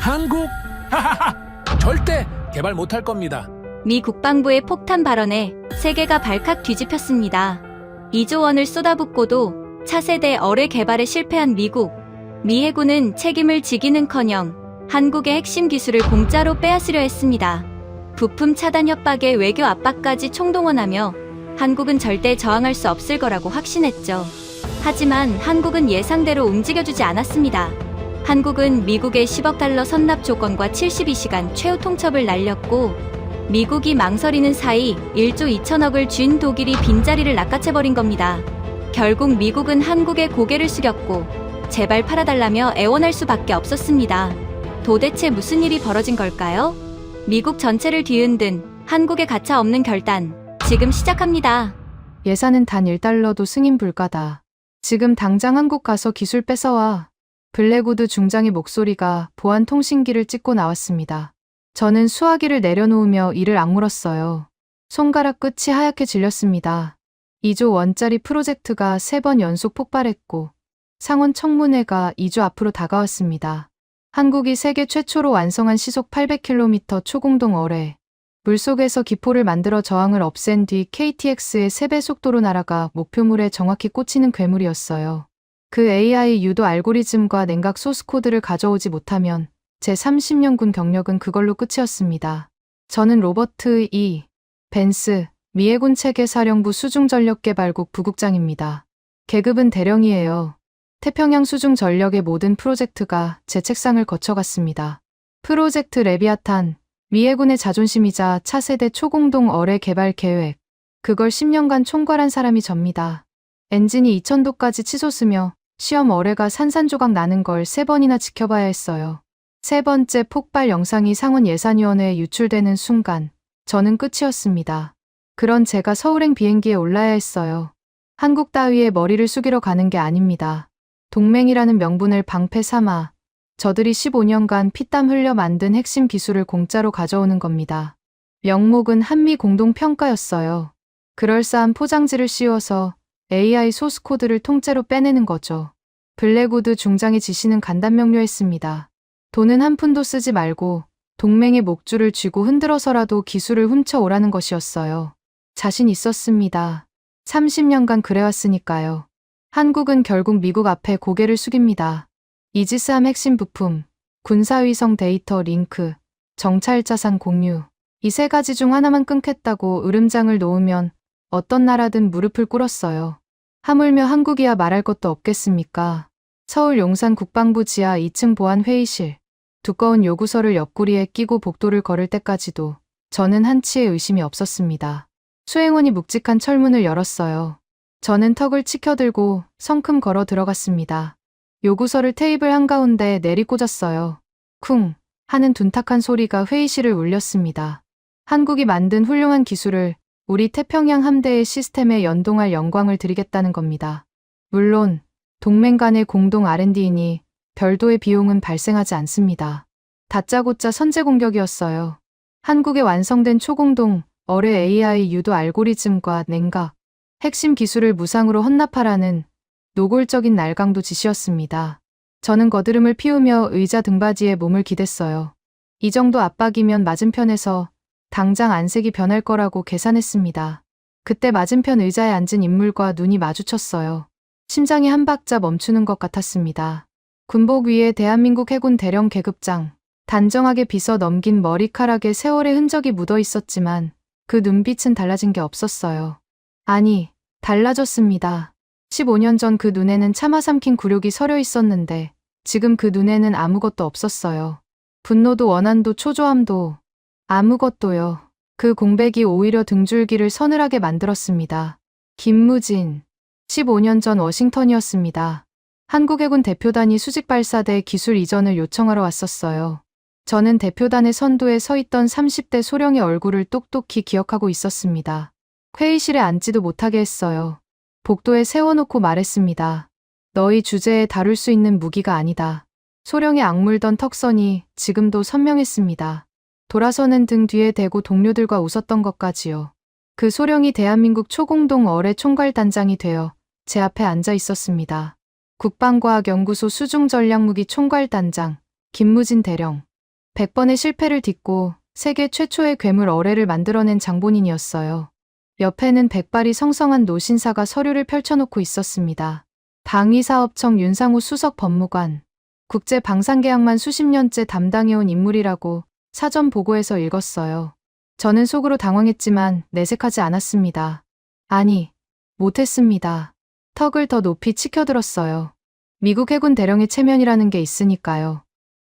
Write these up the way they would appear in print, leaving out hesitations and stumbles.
한국? 하하하! 절대 개발 못할 겁니다. 미 국방부의 폭탄 발언에 세계가 발칵 뒤집혔습니다. 2조 원을 쏟아붓고도 차세대 어뢰 개발에 실패한 미국. 미 해군은 책임을 지기는커녕 한국의 핵심 기술을 공짜로 빼앗으려 했습니다. 부품 차단 협박에 외교 압박까지 총동원하며 한국은 절대 저항할 수 없을 거라고 확신했죠. 하지만 한국은 예상대로 움직여주지 않았습니다. 한국은 미국의 10억 달러 선납 조건과 72시간 최후 통첩을 날렸고, 미국이 망설이는 사이 1조 2천억을 쥔 독일이 빈자리를 낚아채버린 겁니다. 결국 미국은 한국에 고개를 숙였고 제발 팔아달라며 애원할 수밖에 없었습니다. 도대체 무슨 일이 벌어진 걸까요? 미국 전체를 뒤흔든 한국의 가차없는 결단, 지금 시작합니다. 예산은 단 1달러도 승인 불가다. 지금 당장 한국 가서 기술 뺏어와. 블랙우드 중장의 목소리가 보안 통신기를 찍고 나왔습니다. 저는 수화기를 내려놓으며 이를 악물었어요. 손가락 끝이 하얗게 질렸습니다. 2조 원짜리 프로젝트가 3번 연속 폭발했고 상원 청문회가 2주 앞으로 다가왔습니다. 한국이 세계 최초로 완성한 시속 800km 초공동 어뢰, 물속에서 기포를 만들어 저항을 없앤 뒤 KTX의 3배 속도로 날아가 목표물에 정확히 꽂히는 괴물이었어요. 그 AI 유도 알고리즘과 냉각 소스코드를 가져오지 못하면 제 30년 군 경력은 그걸로 끝이었습니다. 저는 로버트 E. 벤스, 미 해군 체계사령부 수중전력개발국 부국장입니다. 계급은 대령이에요. 태평양 수중전력의 모든 프로젝트가 제 책상을 거쳐갔습니다. 프로젝트 레비아탄, 미 해군의 자존심이자 차세대 초공동 어뢰 개발 계획. 그걸 10년간 총괄한 사람이 접니다. 엔진이 2000도까지 치솟으며 시험 어뢰가 산산조각 나는 걸 3번이나 지켜봐야 했어요. 3번째 폭발 영상이 상원 예산위원회에 유출되는 순간 저는 끝이었습니다. 그런 제가 서울행 비행기에 올라야 했어요. 한국 따위에 머리를 숙이러 가는 게 아닙니다. 동맹이라는 명분을 방패 삼아 저들이 15년간 피땀 흘려 만든 핵심 기술을 공짜로 가져오는 겁니다. 명목은 한미 공동평가였어요. 그럴싸한 포장지를 씌워서 AI 소스코드를 통째로 빼내는 거죠. 블랙우드 중장의 지시는 간단명료했습니다. 돈은 한 푼도 쓰지 말고 동맹의 목줄을 쥐고 흔들어서라도 기술을 훔쳐오라는 것이었어요. 자신 있었습니다. 30년간 그래왔으니까요. 한국은 결국 미국 앞에 고개를 숙입니다. 이지스함 핵심 부품, 군사위성 데이터 링크, 정찰자산 공유. 이 3가지 중 하나만 끊겠다고 으름장을 놓으면 어떤 나라든 무릎을 꿇었어요. 하물며 한국이야 말할 것도 없겠습니까? 서울 용산 국방부 지하 2층 보안 회의실. 두꺼운 요구서를 옆구리에 끼고 복도를 걸을 때까지도 저는 한치의 의심이 없었습니다. 수행원이 묵직한 철문을 열었어요. 저는 턱을 치켜들고 성큼 걸어 들어갔습니다. 요구서를 테이블 한가운데 내리꽂았어요. 쿵 하는 둔탁한 소리가 회의실을 울렸습니다. 한국이 만든 훌륭한 기술을 우리 태평양 함대의 시스템에 연동할 영광을 드리겠다는 겁니다. 물론 동맹 간의 공동 R&D이니 별도의 비용은 발생하지 않습니다. 다짜고짜 선제 공격이었어요. 한국에 완성된 초공동 어뢰 AI 유도 알고리즘과 냉각, 핵심 기술을 무상으로 헌납하라는 노골적인 날강도 지시였습니다. 저는 거드름을 피우며 의자 등받이에 몸을 기댔어요. 이 정도 압박이면 맞은편에서 당장 안색이 변할 거라고 계산했습니다. 그때 맞은편 의자에 앉은 인물과 눈이 마주쳤어요. 심장이 한 박자 멈추는 것 같았습니다. 군복 위에 대한민국 해군 대령 계급장, 단정하게 빗어 넘긴 머리카락에 세월의 흔적이 묻어 있었지만 그 눈빛은 달라진 게 없었어요. 아니, 달라졌습니다. 15년 전 그 눈에는 참아 삼킨 굴욕이 서려 있었는데 지금 그 눈에는 아무것도 없었어요. 분노도 원한도 초조함도 아무것도요. 그 공백이 오히려 등줄기를 서늘하게 만들었습니다. 김무진. 15년 전 워싱턴이었습니다. 한국해군 대표단이 수직발사대 기술 이전을 요청하러 왔었어요. 저는 대표단의 선두에 서 있던 30대 소령의 얼굴을 똑똑히 기억하고 있었습니다. 회의실에 앉지도 못하게 했어요. 복도에 세워놓고 말했습니다. 너희 주제에 다룰 수 있는 무기가 아니다. 소령의 악물던 턱선이 지금도 선명했습니다. 돌아서는 등 뒤에 대고 동료들과 웃었던 것까지요. 그 소령이 대한민국 초공동 어뢰 총괄단장이 되어 제 앞에 앉아 있었습니다. 국방과학연구소 수중전략무기 총괄단장 김무진 대령. 100번의 실패를 딛고 세계 최초의 괴물 어뢰를 만들어낸 장본인이었어요. 옆에는 백발이 성성한 노신사가 서류를 펼쳐놓고 있었습니다. 방위사업청 윤상우 수석 법무관. 국제방산계약만 수십 년째 담당해온 인물이라고 사전 보고에서 읽었어요. 저는 속으로 당황했지만 내색하지 않았습니다. 아니, 못했습니다. 턱을 더 높이 치켜들었어요. 미국 해군 대령의 체면이라는 게 있으니까요.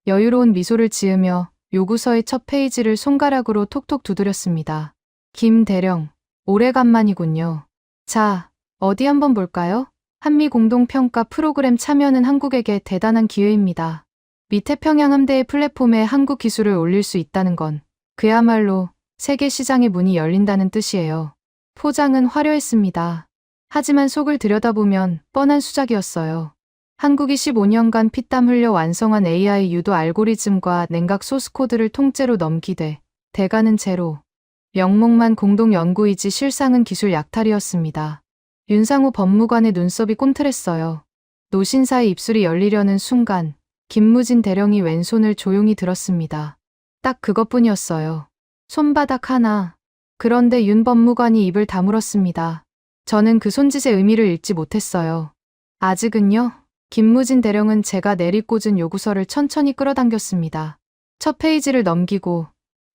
여유로운 미소를 지으며 요구서의 첫 페이지를 손가락으로 톡톡 두드렸습니다. 김 대령, 오래간만이군요. 자, 어디 한번 볼까요? 한미 공동평가 프로그램 참여는 한국에게 대단한 기회입니다. 미태평양 함대의 플랫폼에 한국 기술을 올릴 수 있다는 건 그야말로 세계 시장의 문이 열린다는 뜻이에요. 포장은 화려했습니다. 하지만 속을 들여다보면 뻔한 수작이었어요. 한국이 15년간 피땀 흘려 완성한 AI 유도 알고리즘과 냉각 소스코드를 통째로 넘기되 대가는 제로. 명목만 공동연구이지 실상은 기술 약탈이었습니다. 윤상우 법무관의 눈썹이 꼼틀했어요. 노신사의 입술이 열리려는 순간 김무진 대령이 왼손을 조용히 들었습니다. 딱 그것뿐이었어요. 손바닥 하나. 그런데 윤 법무관이 입을 다물었습니다. 저는 그 손짓의 의미를 읽지 못했어요. 아직은요? 김무진 대령은 제가 내리꽂은 요구서를 천천히 끌어당겼습니다. 첫 페이지를 넘기고,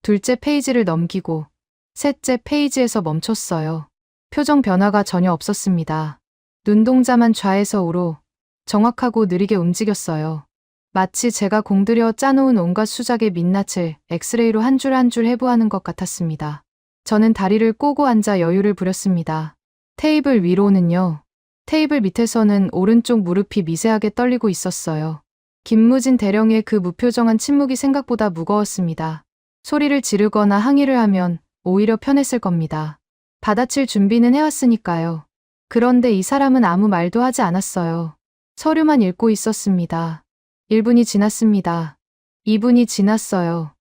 둘째 페이지를 넘기고, 셋째 페이지에서 멈췄어요. 표정 변화가 전혀 없었습니다. 눈동자만 좌에서 우로 정확하고 느리게 움직였어요. 마치 제가 공들여 짜놓은 온갖 수작의 민낯을 엑스레이로 한 줄 한 줄 해부하는 것 같았습니다. 저는 다리를 꼬고 앉아 여유를 부렸습니다. 테이블 위로는요. 테이블 밑에서는 오른쪽 무릎이 미세하게 떨리고 있었어요. 김무진 대령의 그 무표정한 침묵이 생각보다 무거웠습니다. 소리를 지르거나 항의를 하면 오히려 편했을 겁니다. 받아칠 준비는 해왔으니까요. 그런데 이 사람은 아무 말도 하지 않았어요. 서류만 읽고 있었습니다. 1분이 지났습니다. 2분이 지났어요.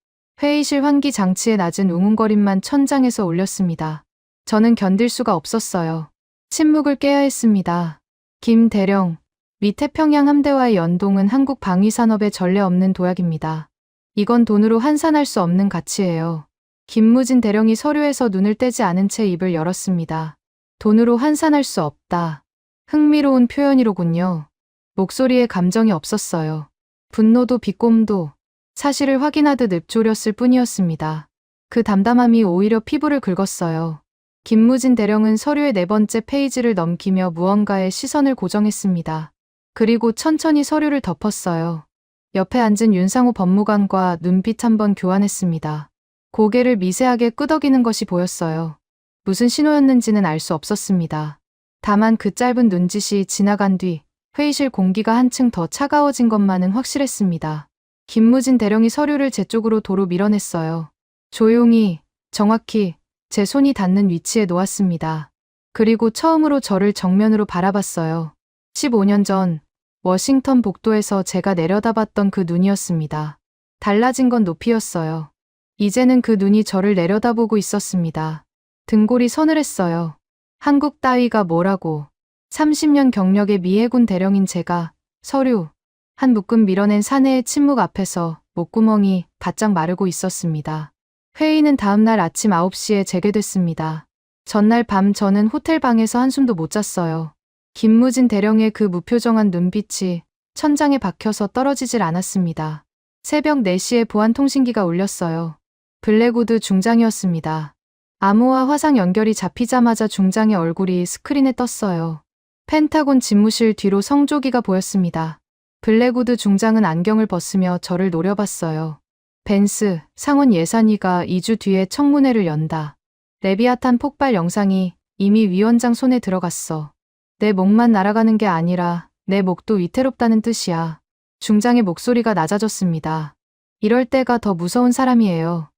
회의실 환기 장치의 낮은 웅웅거림만 천장에서 울렸습니다. 저는 견딜 수가 없었어요. 침묵을 깨야 했습니다. 김 대령, 미태평양 함대와의 연동은 한국 방위산업의 전례 없는 도약입니다. 이건 돈으로 환산할 수 없는 가치예요. 김무진 대령이 서류에서 눈을 떼지 않은 채 입을 열었습니다. 돈으로 환산할 수 없다. 흥미로운 표현이로군요. 목소리에 감정이 없었어요. 분노도 비꼼도 사실을 확인하듯 읊조렸을 뿐이었습니다. 그 담담함이 오히려 피부를 긁었어요. 김무진 대령은 서류의 4번째 페이지를 넘기며 무언가에 시선을 고정했습니다. 그리고 천천히 서류를 덮었어요. 옆에 앉은 윤상우 법무관과 눈빛 한번 교환했습니다. 고개를 미세하게 끄덕이는 것이 보였어요. 무슨 신호였는지는 알 수 없었습니다. 다만 그 짧은 눈짓이 지나간 뒤 회의실 공기가 한층 더 차가워진 것만은 확실했습니다. 김무진 대령이 서류를 제 쪽으로 도로 밀어냈어요. 조용히, 정확히 제 손이 닿는 위치에 놓았습니다. 그리고 처음으로 저를 정면으로 바라봤어요. 15년 전 워싱턴 복도에서 제가 내려다봤던 그 눈이었습니다. 달라진 건 높이였어요. 이제는 그 눈이 저를 내려다보고 있었습니다. 등골이 서늘했어요. 한국 따위가 뭐라고. 30년 경력의 미 해군 대령인 제가 서류 한 묶음 밀어낸 사내의 침묵 앞에서 목구멍이 바짝 마르고 있었습니다. 회의는 다음날 아침 9시에 재개됐습니다. 전날 밤 저는 호텔 방에서 한숨도 못 잤어요. 김무진 대령의 그 무표정한 눈빛이 천장에 박혀서 떨어지질 않았습니다. 새벽 4시에 보안 통신기가 울렸어요. 블랙우드 중장이었습니다. 암호와 화상 연결이 잡히자마자 중장의 얼굴이 스크린에 떴어요. 펜타곤 집무실 뒤로 성조기가 보였습니다. 블랙우드 중장은 안경을 벗으며 저를 노려봤어요. 벤스, 상원 예산위가 2주 뒤에 청문회를 연다. 레비아탄 폭발 영상이 이미 위원장 손에 들어갔어. 내 목만 날아가는 게 아니라 내 목도 위태롭다는 뜻이야. 중장의 목소리가 낮아졌습니다. 이럴 때가 더 무서운 사람이에요.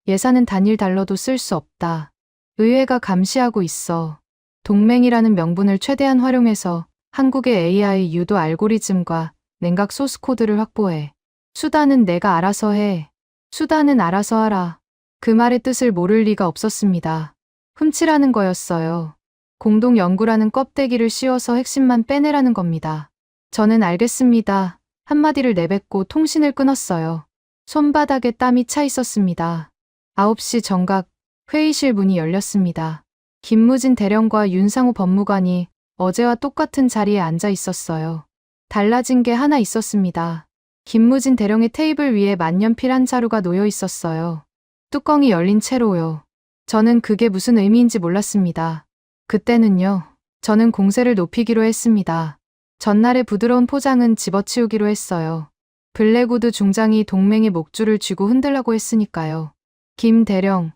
예산은 단일 달러도 쓸 수 없다. 의회가 감시하고 있어. 동맹이라는 명분을 최대한 활용해서 한국의 AI 유도 알고리즘과 냉각 소스 코드를 확보해. 수단은 내가 알아서 해. 수단은 알아서 하라. 그 말의 뜻을 모를 리가 없었습니다. 훔치라는 거였어요. 공동 연구라는 껍데기를 씌워서 핵심만 빼내라는 겁니다. 저는 알겠습니다. 한마디를 내뱉고 통신을 끊었어요. 손바닥에 땀이 차 있었습니다. 9시 정각 회의실 문이 열렸습니다. 김무진 대령과 윤상우 법무관이 어제와 똑같은 자리에 앉아 있었어요. 달라진 게 하나 있었습니다. 김무진 대령의 테이블 위에 만년필 한 자루가 놓여 있었어요. 뚜껑이 열린 채로요. 저는 그게 무슨 의미인지 몰랐습니다. 그때는요, 저는 공세를 높이기로 했습니다. 전날의 부드러운 포장은 집어치우기로 했어요. 블랙우드 중장이 동맹의 목줄을 쥐고 흔들라고 했으니까요. 김 대령,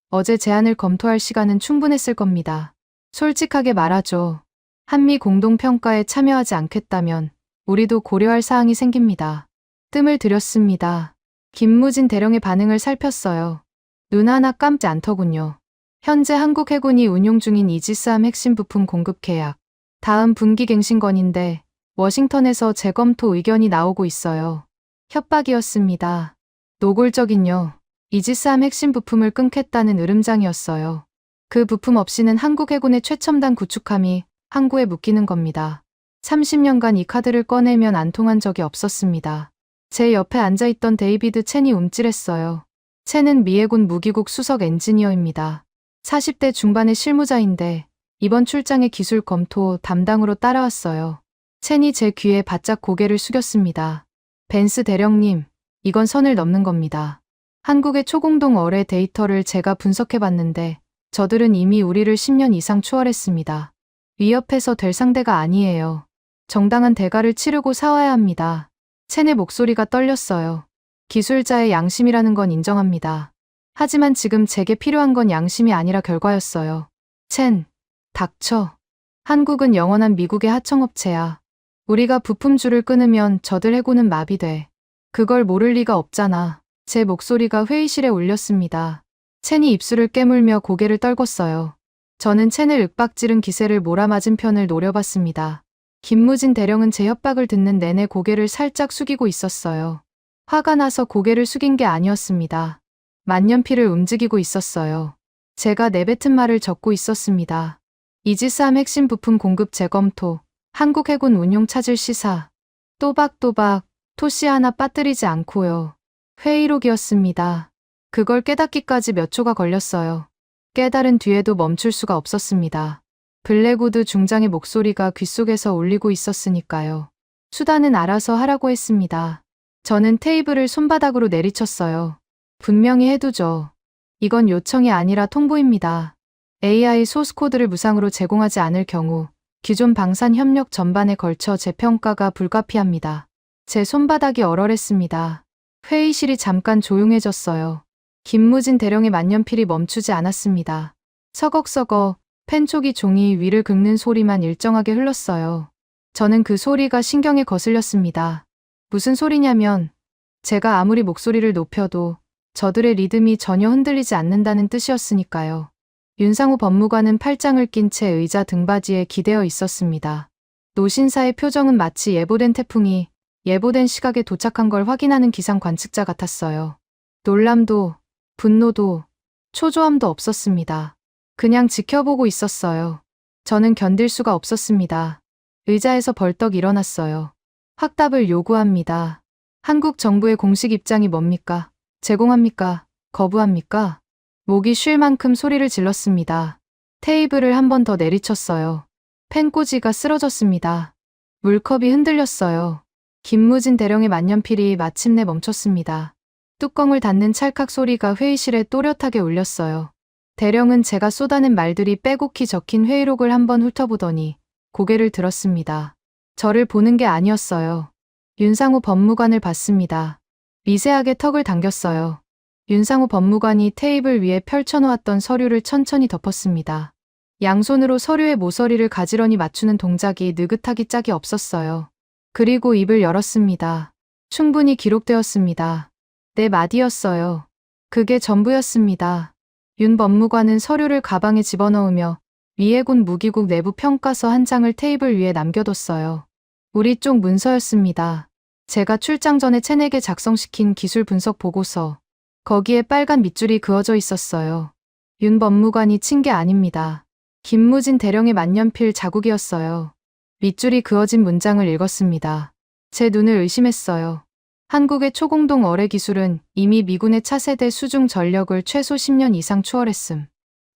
어제 제안을 검토할 시간은 충분했을 겁니다. 솔직하게 말하죠. 한미 공동평가에 참여하지 않겠다면 우리도 고려할 사항이 생깁니다. 뜸을 들였습니다. 김무진 대령의 반응을 살폈어요. 눈 하나 감지 않더군요. 현재 한국 해군이 운용 중인 이지스함 핵심 부품 공급 계약. 다음 분기 갱신건인데 워싱턴에서 재검토 의견이 나오고 있어요. 협박이었습니다. 노골적인요. 이지스함 핵심 부품을 끊겠다는 으름장이었어요. 그 부품 없이는 한국 해군의 최첨단 구축함이 항구에 묶이는 겁니다. 30년간 이 카드를 꺼내면 안 통한 적이 없었습니다. 제 옆에 앉아있던 데이비드 첸이 움찔했어요. 첸은 미해군 무기국 수석 엔지니어입니다. 40대 중반의 실무자인데 이번 출장의 기술 검토 담당으로 따라왔어요. 첸이 제 귀에 바짝 고개를 숙였습니다. 벤스 대령님, 이건 선을 넘는 겁니다. 한국의 초공동 어뢰 데이터를 제가 분석해봤는데 저들은 이미 우리를 10년 이상 추월했습니다. 위협해서 될 상대가 아니에요. 정당한 대가를 치르고 싸워야 합니다. 첸의 목소리가 떨렸어요. 기술자의 양심이라는 건 인정합니다. 하지만 지금 제게 필요한 건 양심이 아니라 결과였어요. 첸, 닥쳐. 한국은 영원한 미국의 하청업체야. 우리가 부품줄을 끊으면 저들 해군은 마비돼. 그걸 모를 리가 없잖아. 제 목소리가 회의실에 울렸습니다. 첸이 입술을 깨물며 고개를 떨궜어요. 저는 첸을 윽박지른 기세를 몰아맞은 편을 노려봤습니다. 김무진 대령은 제 협박을 듣는 내내 고개를 살짝 숙이고 있었어요. 화가 나서 고개를 숙인 게 아니었습니다. 만년필을 움직이고 있었어요. 제가 내뱉은 말을 적고 있었습니다. 이지스함 핵심 부품 공급 재검토, 한국 해군 운용 찾을 시사. 또박또박 토시 하나 빠뜨리지 않고요. 회의록이었습니다. 그걸 깨닫기까지 몇 초가 걸렸어요. 깨달은 뒤에도 멈출 수가 없었습니다. 블랙우드 중장의 목소리가 귓속에서 울리고 있었으니까요. 수단은 알아서 하라고 했습니다. 저는 테이블을 손바닥으로 내리쳤어요. 분명히 해두죠. 이건 요청이 아니라 통보입니다. AI 소스코드를 무상으로 제공하지 않을 경우 기존 방산 협력 전반에 걸쳐 재평가가 불가피합니다. 제 손바닥이 얼얼했습니다. 회의실이 잠깐 조용해졌어요. 김무진 대령의 만년필이 멈추지 않았습니다. 서걱서걱 펜촉이 종이 위를 긁는 소리만 일정하게 흘렀어요. 저는 그 소리가 신경에 거슬렸습니다. 무슨 소리냐면 제가 아무리 목소리를 높여도 저들의 리듬이 전혀 흔들리지 않는다는 뜻이었으니까요. 윤상우 법무관은 팔짱을 낀 채 의자 등받이에 기대어 있었습니다. 노신사의 표정은 마치 예보된 태풍이 예보된 시각에 도착한 걸 확인하는 기상 관측자 같았어요. 놀람도, 분노도, 초조함도 없었습니다. 그냥 지켜보고 있었어요. 저는 견딜 수가 없었습니다. 의자에서 벌떡 일어났어요. 확답을 요구합니다. 한국 정부의 공식 입장이 뭡니까? 제공합니까? 거부합니까? 목이 쉴 만큼 소리를 질렀습니다. 테이블을 한 번 더 내리쳤어요. 펜꽂이가 쓰러졌습니다. 물컵이 흔들렸어요. 김무진 대령의 만년필이 마침내 멈췄습니다. 뚜껑을 닫는 찰칵 소리가 회의실에 또렷하게 울렸어요. 대령은 제가 쏟아낸 말들이 빼곡히 적힌 회의록을 한번 훑어보더니 고개를 들었습니다. 저를 보는 게 아니었어요. 윤상우 법무관을 봤습니다. 미세하게 턱을 당겼어요. 윤상우 법무관이 테이블 위에 펼쳐놓았던 서류를 천천히 덮었습니다. 양손으로 서류의 모서리를 가지런히 맞추는 동작이 느긋하기 짝이 없었어요. 그리고 입을 열었습니다. 충분히 기록되었습니다. 네 마디였어요. 그게 전부였습니다. 윤 법무관은 서류를 가방에 집어넣으며 미해군 무기국 내부 평가서 한 장을 테이블 위에 남겨뒀어요. 우리 쪽 문서였습니다. 제가 출장 전에 첸에게 작성시킨 기술 분석 보고서. 거기에 빨간 밑줄이 그어져 있었어요. 윤 법무관이 친 게 아닙니다. 김무진 대령의 만년필 자국이었어요. 밑줄이 그어진 문장을 읽었습니다. 제 눈을 의심했어요. 한국의 초공동 어뢰 기술은 이미 미군의 차세대 수중 전력을 최소 10년 이상 추월했음.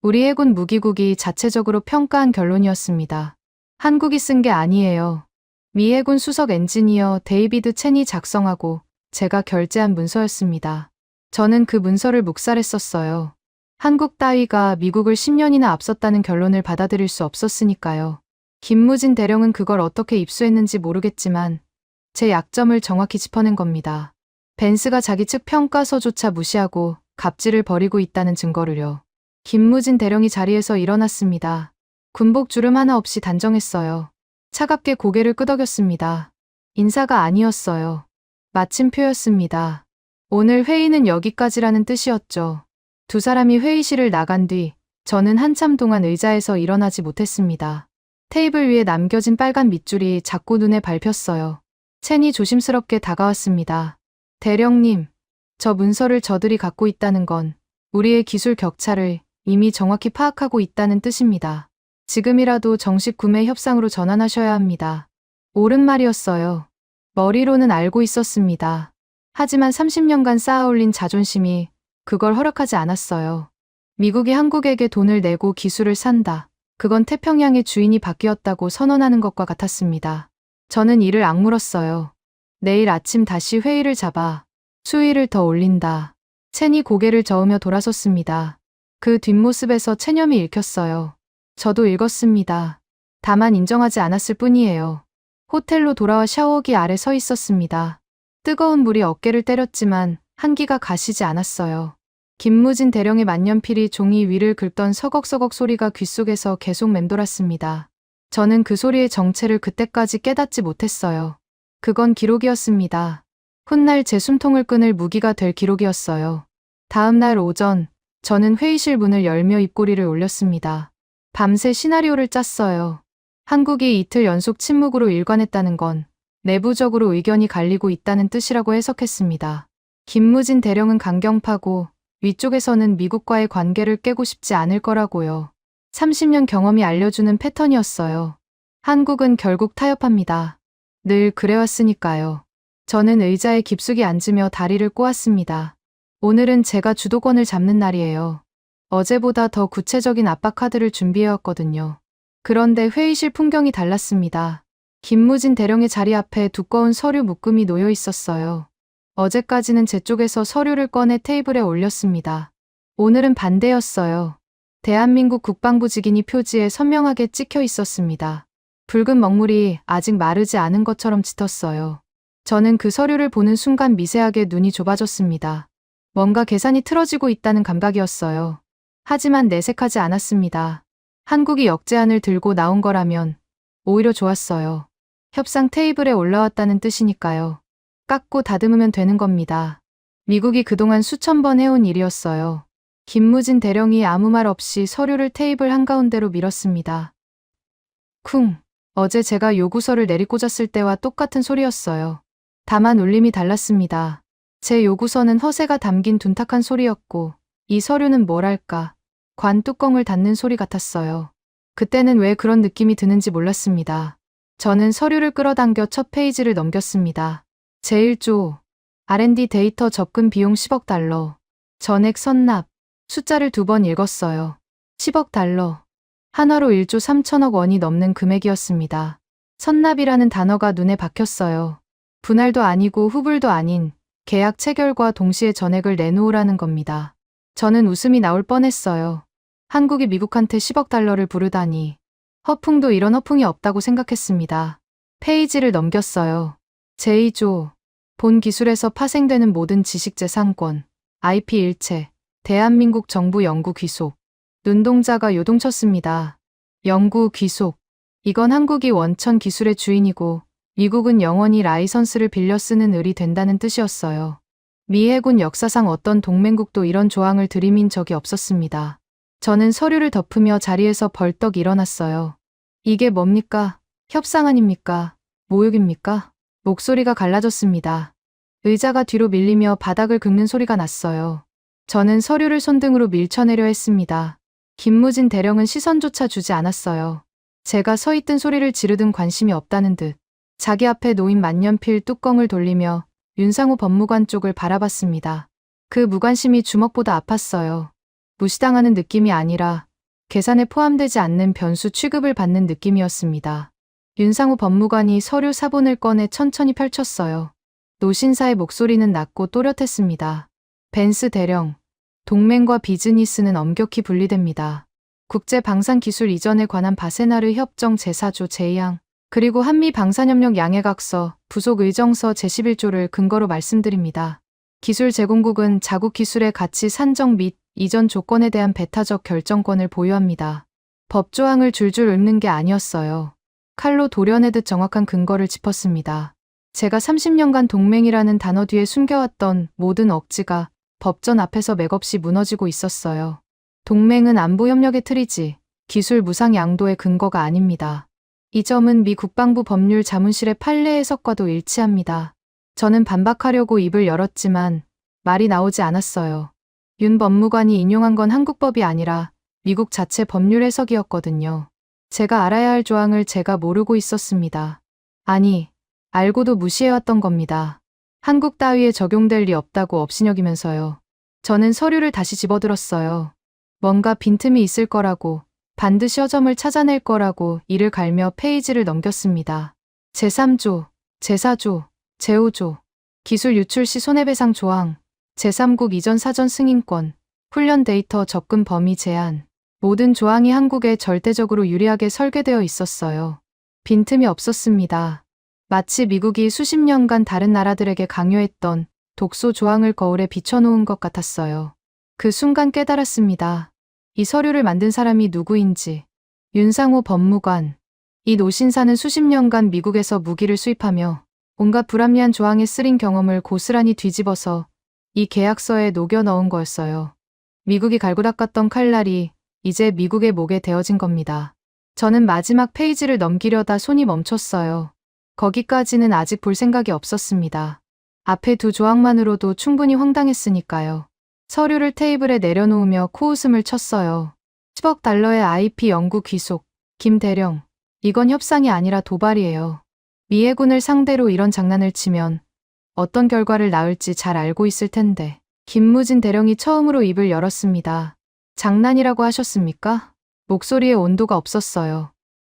우리 해군 무기국이 자체적으로 평가한 결론이었습니다. 한국이 쓴 게 아니에요. 미 해군 수석 엔지니어 데이비드 첸이 작성하고 제가 결재한 문서였습니다. 저는 그 문서를 묵살했었어요. 한국 따위가 미국을 10년이나 앞섰다는 결론을 받아들일 수 없었으니까요. 김무진 대령은 그걸 어떻게 입수했는지 모르겠지만 제 약점을 정확히 짚어낸 겁니다. 벤스가 자기 측 평가서조차 무시하고 갑질을 벌이고 있다는 증거를요. 김무진 대령이 자리에서 일어났습니다. 군복 주름 하나 없이 단정했어요. 차갑게 고개를 끄덕였습니다. 인사가 아니었어요. 마침표였습니다. 오늘 회의는 여기까지라는 뜻이었죠. 두 사람이 회의실을 나간 뒤 저는 한참 동안 의자에서 일어나지 못했습니다. 테이블 위에 남겨진 빨간 밑줄이 자꾸 눈에 밟혔어요. 첸이 조심스럽게 다가왔습니다. 대령님, 저 문서를 저들이 갖고 있다는 건 우리의 기술 격차를 이미 정확히 파악하고 있다는 뜻입니다. 지금이라도 정식 구매 협상으로 전환하셔야 합니다. 옳은 말이었어요. 머리로는 알고 있었습니다. 하지만 30년간 쌓아올린 자존심이 그걸 허락하지 않았어요. 미국이 한국에게 돈을 내고 기술을 산다. 그건 태평양의 주인이 바뀌었다고 선언하는 것과 같았습니다. 저는 이를 악물었어요. 내일 아침 다시 회의를 잡아 수위를 더 올린다. 첸이 고개를 저으며 돌아섰습니다. 그 뒷모습에서 체념이 읽혔어요. 저도 읽었습니다. 다만 인정하지 않았을 뿐이에요. 호텔로 돌아와 샤워기 아래 서 있었습니다. 뜨거운 물이 어깨를 때렸지만 한기가 가시지 않았어요. 김무진 대령의 만년필이 종이 위를 긁던 서걱서걱 소리가 귓속에서 계속 맴돌았습니다. 저는 그 소리의 정체를 그때까지 깨닫지 못했어요. 그건 기록이었습니다. 훗날 제 숨통을 끊을 무기가 될 기록이었어요. 다음 날 오전, 저는 회의실 문을 열며 입꼬리를 올렸습니다. 밤새 시나리오를 짰어요. 한국이 이틀 연속 침묵으로 일관했다는 건 내부적으로 의견이 갈리고 있다는 뜻이라고 해석했습니다. 김무진 대령은 강경파고 위쪽에서는 미국과의 관계를 깨고 싶지 않을 거라고요. 30년 경험이 알려주는 패턴이었어요. 한국은 결국 타협합니다. 늘 그래왔으니까요. 저는 의자에 깊숙이 앉으며 다리를 꼬았습니다. 오늘은 제가 주도권을 잡는 날이에요. 어제보다 더 구체적인 압박 카드를 준비해왔거든요. 그런데 회의실 풍경이 달랐습니다. 김무진 대령의 자리 앞에 두꺼운 서류 묶음이 놓여 있었어요. 어제까지는 제 쪽에서 서류를 꺼내 테이블에 올렸습니다. 오늘은 반대였어요. 대한민국 국방부 직인이 표지에 선명하게 찍혀 있었습니다. 붉은 먹물이 아직 마르지 않은 것처럼 짙었어요. 저는 그 서류를 보는 순간 미세하게 눈이 좁아졌습니다. 뭔가 계산이 틀어지고 있다는 감각이었어요. 하지만 내색하지 않았습니다. 한국이 역제안을 들고 나온 거라면 오히려 좋았어요. 협상 테이블에 올라왔다는 뜻이니까요. 깎고 다듬으면 되는 겁니다. 미국이 그동안 수천 번 해온 일이었어요. 김무진 대령이 아무 말 없이 서류를 테이블 한가운데로 밀었습니다. 쿵. 어제 제가 요구서를 내리꽂았을 때와 똑같은 소리였어요. 다만 울림이 달랐습니다. 제 요구서는 허세가 담긴 둔탁한 소리였고 이 서류는 뭐랄까 관 뚜껑을 닫는 소리 같았어요. 그때는 왜 그런 느낌이 드는지 몰랐습니다. 저는 서류를 끌어당겨 첫 페이지를 넘겼습니다. 제1조 R&D 데이터 접근 비용 10억 달러. 전액 선납. 숫자를 2번 읽었어요. 10억 달러. 한화로 1조 3천억 원이 넘는 금액이었습니다. 선납이라는 단어가 눈에 박혔어요. 분할도 아니고 후불도 아닌 계약 체결과 동시에 전액을 내놓으라는 겁니다. 저는 웃음이 나올 뻔했어요. 한국이 미국한테 10억 달러를 부르다니. 허풍도 이런 허풍이 없다고 생각했습니다. 페이지를 넘겼어요. 제2조. 본 기술에서 파생되는 모든 지식재산권, IP 일체, 대한민국 정부 영구 귀속. 눈동자가 요동쳤습니다. 영구 귀속. 이건 한국이 원천 기술의 주인이고 미국은 영원히 라이선스를 빌려 쓰는 을이 된다는 뜻이었어요. 미 해군 역사상 어떤 동맹국도 이런 조항을 들이민 적이 없었습니다. 저는 서류를 덮으며 자리에서 벌떡 일어났어요. 이게 뭡니까? 협상 아닙니까? 모욕입니까? 목소리가 갈라졌습니다. 의자가 뒤로 밀리며 바닥을 긁는 소리가 났어요. 저는 서류를 손등으로 밀쳐내려 했습니다. 김무진 대령은 시선조차 주지 않았어요. 제가 서 있든 소리를 지르든 관심이 없다는 듯 자기 앞에 놓인 만년필 뚜껑을 돌리며 윤상호 법무관 쪽을 바라봤습니다. 그 무관심이 주먹보다 아팠어요. 무시당하는 느낌이 아니라 계산에 포함되지 않는 변수 취급을 받는 느낌이었습니다. 윤상호 법무관이 서류 사본을 꺼내 천천히 펼쳤어요. 노신사의 목소리는 낮고 또렷했습니다. 벤스 대령, 동맹과 비즈니스는 엄격히 분리됩니다. 국제방산기술 이전에 관한 바세나르 협정 제4조 제2항, 그리고 한미 방산협력 양해각서, 부속 의정서 제11조를 근거로 말씀드립니다. 기술 제공국은 자국 기술의 가치 산정 및 이전 조건에 대한 배타적 결정권을 보유합니다. 법조항을 줄줄 읊는 게 아니었어요. 칼로 도려내듯 정확한 근거를 짚었습니다. 제가 30년간 동맹이라는 단어 뒤에 숨겨왔던 모든 억지가 법전 앞에서 맥없이 무너지고 있었어요. 동맹은 안보협력의 틀이지 기술 무상 양도의 근거가 아닙니다. 이 점은 미 국방부 법률 자문실의 판례 해석과도 일치합니다. 저는 반박하려고 입을 열었지만 말이 나오지 않았어요. 윤 법무관이 인용한 건 한국법이 아니라 미국 자체 법률 해석이었거든요. 제가 알아야 할 조항을 제가 모르고 있었습니다. 아니, 알고도 무시해왔던 겁니다. 한국 따위에 적용될 리 없다고 업신여기면서요. 저는 서류를 다시 집어들었어요. 뭔가 빈틈이 있을 거라고, 반드시 허점을 찾아낼 거라고 이를 갈며 페이지를 넘겼습니다. 제3조, 제4조, 제5조, 기술 유출 시 손해배상 조항, 제3국 이전 사전 승인권, 훈련 데이터 접근 범위 제한, 모든 조항이 한국에 절대적으로 유리하게 설계되어 있었어요. 빈틈이 없었습니다. 마치 미국이 수십 년간 다른 나라들에게 강요했던 독소 조항을 거울에 비춰놓은 것 같았어요. 그 순간 깨달았습니다. 이 서류를 만든 사람이 누구인지. 윤상호 법무관. 이 노신사는 수십 년간 미국에서 무기를 수입하며 온갖 불합리한 조항에 쓰린 경험을 고스란히 뒤집어서 이 계약서에 녹여 넣은 거였어요. 미국이 갈고 닦았던 칼날이 이제 미국의 목에 대어진 겁니다. 저는 마지막 페이지를 넘기려다 손이 멈췄어요. 거기까지는 아직 볼 생각이 없었습니다. 앞에 두 조항만으로도 충분히 황당했으니까요. 서류를 테이블에 내려놓으며 코웃음을 쳤어요. 10억 달러의 IP 연구 귀속. 김 대령. 이건 협상이 아니라 도발이에요. 미 해군을 상대로 이런 장난을 치면 어떤 결과를 낳을지 잘 알고 있을 텐데. 김무진 대령이 처음으로 입을 열었습니다. 장난이라고 하셨습니까? 목소리에 온도가 없었어요.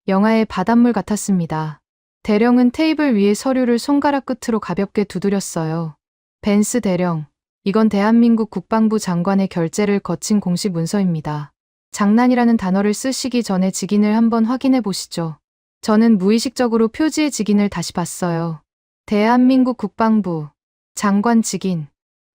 영화의 바닷물 같았습니다. 대령은 테이블 위에 서류를 손가락 끝으로 가볍게 두드렸어요. 벤스 대령, 이건 대한민국 국방부 장관의 결재를 거친 공식 문서입니다. 장난이라는 단어를 쓰시기 전에 직인을 한번 확인해 보시죠. 저는 무의식적으로 표지의 직인을 다시 봤어요. 대한민국 국방부 장관 직인.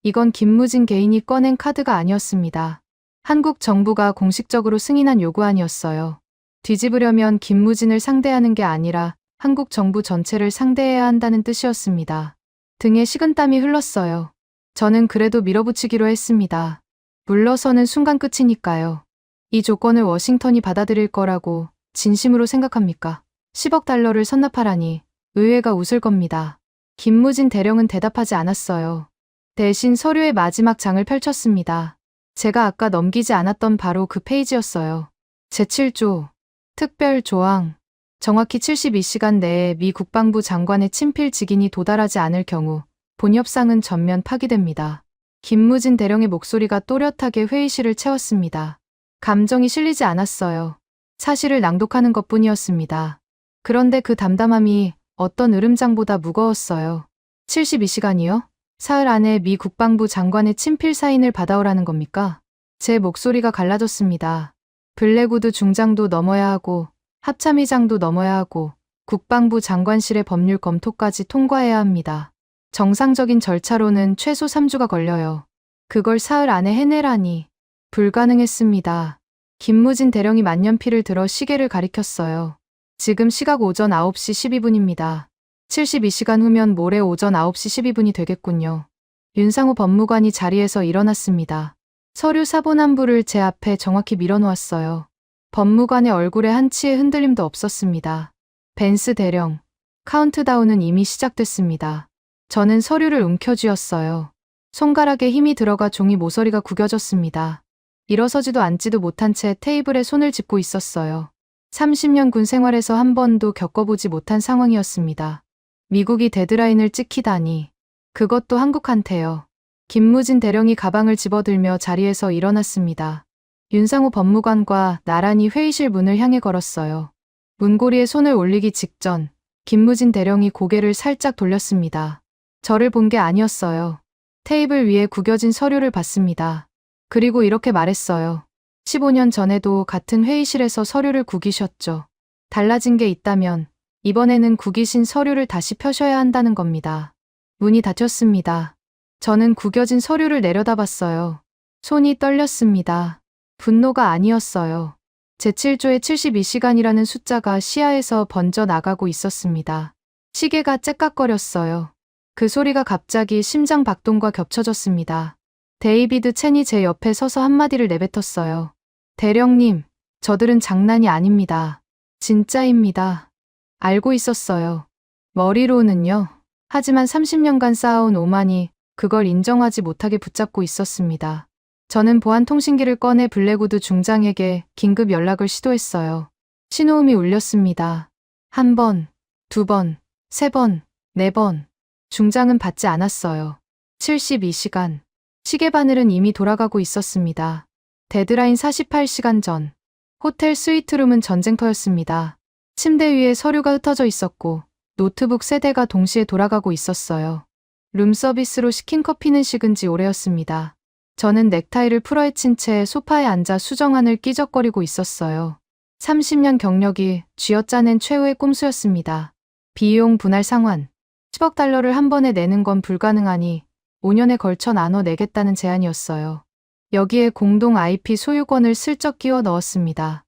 이건 김무진 개인이 꺼낸 카드가 아니었습니다. 한국 정부가 공식적으로 승인한 요구안이었어요. 뒤집으려면 김무진을 상대하는 게 아니라 한국 정부 전체를 상대해야 한다는 뜻이었습니다. 등에 식은땀이 흘렀어요. 저는 그래도 밀어붙이기로 했습니다. 물러서는 순간 끝이니까요. 이 조건을 워싱턴이 받아들일 거라고 진심으로 생각합니까? 10억 달러를 선납하라니 의회가 웃을 겁니다. 김무진 대령은 대답하지 않았어요. 대신 서류의 마지막 장을 펼쳤습니다. 제가 아까 넘기지 않았던 바로 그 페이지였어요. 제7조, 특별조항. 정확히 72시간 내에 미 국방부 장관의 친필 직인이 도달하지 않을 경우 본 협상은 전면 파기됩니다. 김무진 대령의 목소리가 또렷하게 회의실을 채웠습니다. 감정이 실리지 않았어요. 사실을 낭독하는 것뿐이었습니다. 그런데 그 담담함이 어떤 으름장보다 무거웠어요. 72시간이요? 사흘 안에 미 국방부 장관의 친필 사인을 받아오라는 겁니까? 제 목소리가 갈라졌습니다. 블랙우드 중장도 넘어야 하고 합참의장도 넘어야 하고 국방부 장관실의 법률 검토까지 통과해야 합니다. 정상적인 절차로는 최소 3주가 걸려요. 그걸 사흘 안에 해내라니 불가능했습니다. 김무진 대령이 만년필을 들어 시계를 가리켰어요. 지금 시각 오전 9시 12분입니다. 72시간 후면 모레 오전 9시 12분이 되겠군요. 윤상호 법무관이 자리에서 일어났습니다. 서류 사본 한 부를 제 앞에 정확히 밀어놓았어요. 법무관의 얼굴에 한치의 흔들림도 없었습니다. 벤스 대령, 카운트다운은 이미 시작됐습니다. 저는 서류를 움켜쥐었어요. 손가락에 힘이 들어가 종이 모서리가 구겨졌습니다. 일어서지도 앉지도 못한 채 테이블에 손을 짚고 있었어요. 30년 군 생활에서 한 번도 겪어보지 못한 상황이었습니다. 미국이 데드라인을 찍히다니. 그것도 한국한테요. 김무진 대령이 가방을 집어들며 자리에서 일어났습니다. 윤상호 법무관과 나란히 회의실 문을 향해 걸었어요. 문고리에 손을 올리기 직전 김무진 대령이 고개를 살짝 돌렸습니다. 저를 본 게 아니었어요. 테이블 위에 구겨진 서류를 봤습니다. 그리고 이렇게 말했어요. 15년 전에도 같은 회의실에서 서류를 구기셨죠. 달라진 게 있다면 이번에는 구기신 서류를 다시 펴셔야 한다는 겁니다. 문이 닫혔습니다. 저는 구겨진 서류를 내려다봤어요. 손이 떨렸습니다. 분노가 아니었어요. 제7조의 72시간이라는 숫자가 시야에서 번져 나가고 있었습니다. 시계가 째깍거렸어요. 그 소리가 갑자기 심장 박동과 겹쳐졌습니다. 데이비드 첸이 제 옆에 서서 한마디를 내뱉었어요. 대령님, 저들은 장난이 아닙니다. 진짜입니다. 알고 있었어요. 머리로는요. 하지만 30년간 쌓아온 오만이 그걸 인정하지 못하게 붙잡고 있었습니다. 저는 보안통신기를 꺼내 블랙우드 중장에게 긴급 연락을 시도했어요. 신호음이 울렸습니다. 1번, 2번, 3번, 4번. 중장은 받지 않았어요. 72시간. 시계 바늘은 이미 돌아가고 있었습니다. 데드라인 48시간 전. 호텔 스위트룸은 전쟁터였습니다. 침대 위에 서류가 흩어져 있었고 노트북 세대가 동시에 돌아가고 있었어요. 룸서비스로 시킨 커피는 식은 지 오래였습니다. 저는 넥타이를 풀어헤친 채 소파에 앉아 수정안을 끼적거리고 있었어요. 30년 경력이 쥐어짜낸 최후의 꼼수였습니다. 비용 분할 상환. 10억 달러를 한 번에 내는 건 불가능하니 5년에 걸쳐 나눠 내겠다는 제안이었어요. 여기에 공동 IP 소유권을 슬쩍 끼워 넣었습니다.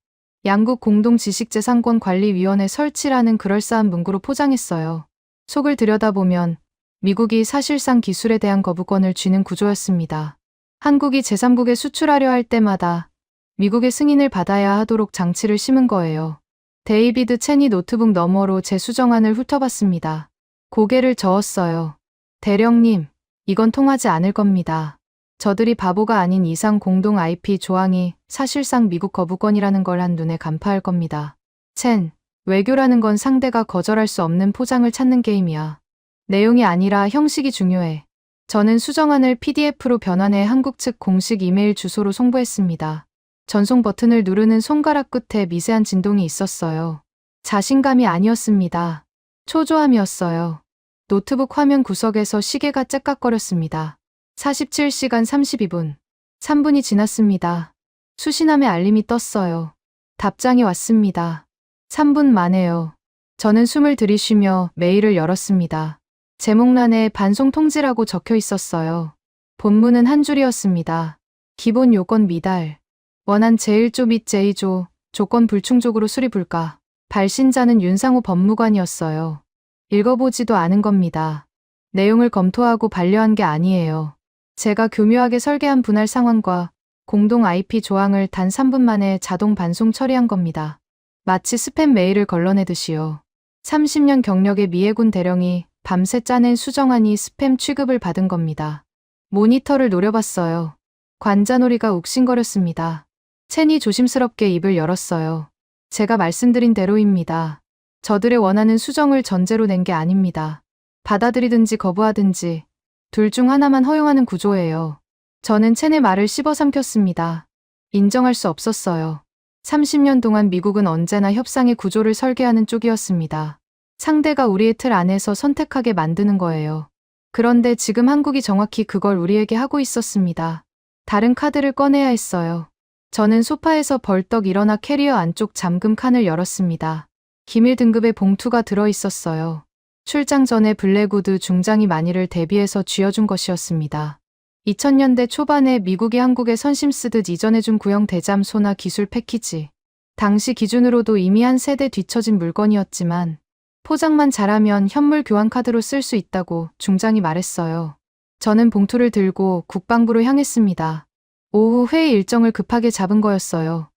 양국 공동지식재산권관리위원회 설치라는 그럴싸한 문구로 포장했어요. 속을 들여다보면 미국이 사실상 기술에 대한 거부권을 쥐는 구조였습니다. 한국이 제3국에 수출하려 할 때마다 미국의 승인을 받아야 하도록 장치를 심은 거예요. 데이비드 첸이 노트북 너머로 제 수정안을 훑어봤습니다. 고개를 저었어요. 대령님, 이건 통하지 않을 겁니다. 저들이 바보가 아닌 이상 공동 IP 조항이 사실상 미국 거부권이라는 걸 한눈에 간파할 겁니다. 첸, 외교라는 건 상대가 거절할 수 없는 포장을 찾는 게임이야. 내용이 아니라 형식이 중요해. 저는 수정안을 PDF로 변환해 한국 측 공식 이메일 주소로 송부했습니다. 전송 버튼을 누르는 손가락 끝에 미세한 진동이 있었어요. 자신감이 아니었습니다. 초조함이었어요. 노트북 화면 구석에서 시계가 째깍거렸습니다. 47시간 32분. 3분이 지났습니다. 수신함의 알림이 떴어요. 답장이 왔습니다. 3분 만에요. 저는 숨을 들이쉬며 메일을 열었습니다. 제목란에 반송 통지라고 적혀 있었어요. 본문은 한 줄이었습니다. 기본 요건 미달. 원안 제1조 및 제2조, 조건 불충족으로 수리 불가. 발신자는 윤상호 법무관이었어요. 읽어보지도 않은 겁니다. 내용을 검토하고 반려한 게 아니에요. 제가 교묘하게 설계한 분할 상황과 공동 IP 조항을 단 3분 만에 자동 반송 처리한 겁니다. 마치 스팸 메일을 걸러내듯이요. 30년 경력의 미해군 대령이 밤새 짜낸 수정안이 스팸 취급을 받은 겁니다. 모니터를 노려봤어요. 관자놀이가 욱신거렸습니다. 첸이 조심스럽게 입을 열었어요. 제가 말씀드린 대로입니다. 저들의 원하는 수정을 전제로 낸 게 아닙니다. 받아들이든지 거부하든지 둘 중 하나만 허용하는 구조예요. 저는 첸의 말을 씹어삼켰습니다. 인정할 수 없었어요. 30년 동안 미국은 언제나 협상의 구조를 설계하는 쪽이었습니다. 상대가 우리의 틀 안에서 선택하게 만드는 거예요. 그런데 지금 한국이 정확히 그걸 우리에게 하고 있었습니다. 다른 카드를 꺼내야 했어요. 저는 소파에서 벌떡 일어나 캐리어 안쪽 잠금 칸을 열었습니다. 기밀 등급의 봉투가 들어 있었어요. 출장 전에 블랙우드 중장이 만일을 대비해서 쥐어준 것이었습니다. 2000년대 초반에 미국이 한국에 선심 쓰듯 이전해준 구형 대잠 소나 기술 패키지. 당시 기준으로도 이미 한 세대 뒤처진 물건이었지만 포장만 잘하면 현물 교환 카드로 쓸 수 있다고 중장이 말했어요. 저는 봉투를 들고 국방부로 향했습니다. 오후 회의 일정을 급하게 잡은 거였어요.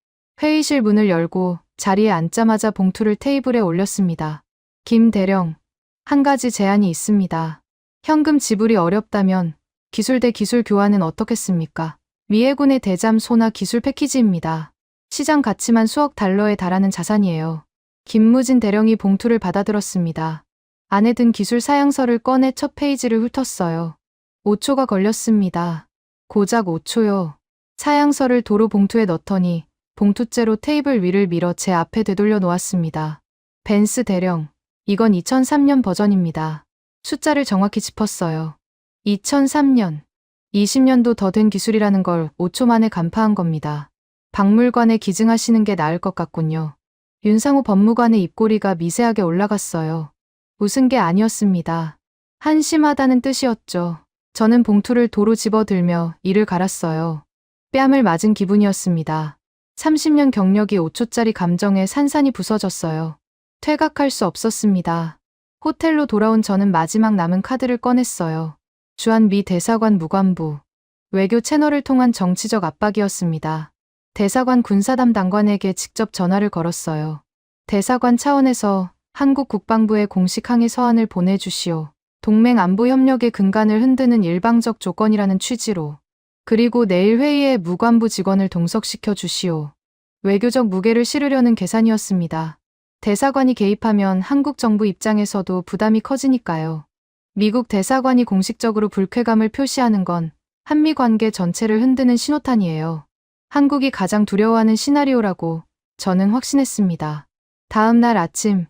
회의실 문을 열고 자리에 앉자마자 봉투를 테이블에 올렸습니다. 김 대령, 한 가지 제안이 있습니다. 현금 지불이 어렵다면 기술 대 기술 교환은 어떻겠습니까? 미해군의 대잠 소나 기술 패키지입니다. 시장 가치만 수억 달러에 달하는 자산이에요. 김무진 대령이 봉투를 받아들었습니다. 안에 든 기술 사양서를 꺼내 첫 페이지를 훑었어요. 5초가 걸렸습니다. 고작 5초요. 사양서를 도로 봉투에 넣더니 봉투째로 테이블 위를 밀어 제 앞에 되돌려 놓았습니다. 벤스 대령. 이건 2003년 버전입니다. 숫자를 정확히 짚었어요. 2003년. 20년도 더 된 기술이라는 걸 5초 만에 간파한 겁니다. 박물관에 기증하시는 게 나을 것 같군요. 윤상호 법무관의 입꼬리가 미세하게 올라갔어요. 웃은 게 아니었습니다. 한심하다는 뜻이었죠. 저는 봉투를 도로 집어들며 이를 갈았어요. 뺨을 맞은 기분이었습니다. 30년 경력이 5초짜리 감정에 산산이 부서졌어요. 퇴각할 수 없었습니다. 호텔로 돌아온 저는 마지막 남은 카드를 꺼냈어요. 주한 미 대사관 무관부. 외교 채널을 통한 정치적 압박이었습니다. 대사관 군사 담당관에게 직접 전화를 걸었어요. 대사관 차원에서 한국 국방부에 공식 항의 서한을 보내주시오. 동맹 안보 협력의 근간을 흔드는 일방적 조건이라는 취지로. 그리고 내일 회의에 무관부 직원을 동석시켜 주시오. 외교적 무게를 실으려는 계산이었습니다. 대사관이 개입하면 한국 정부 입장에서도 부담이 커지니까요. 미국 대사관이 공식적으로 불쾌감을 표시하는 건 한미 관계 전체를 흔드는 신호탄이에요. 한국이 가장 두려워하는 시나리오라고 저는 확신했습니다. 다음 날 아침,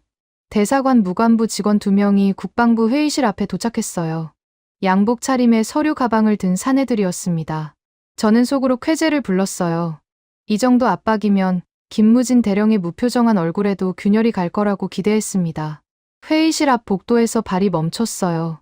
대사관 무관부 직원 2명이 국방부 회의실 앞에 도착했어요. 양복 차림에 서류 가방을 든 사내들이었습니다. 저는 속으로 쾌재를 불렀어요. 이 정도 압박이면 김무진 대령의 무표정한 얼굴에도 균열이 갈 거라고 기대했습니다. 회의실 앞 복도에서 발이 멈췄어요.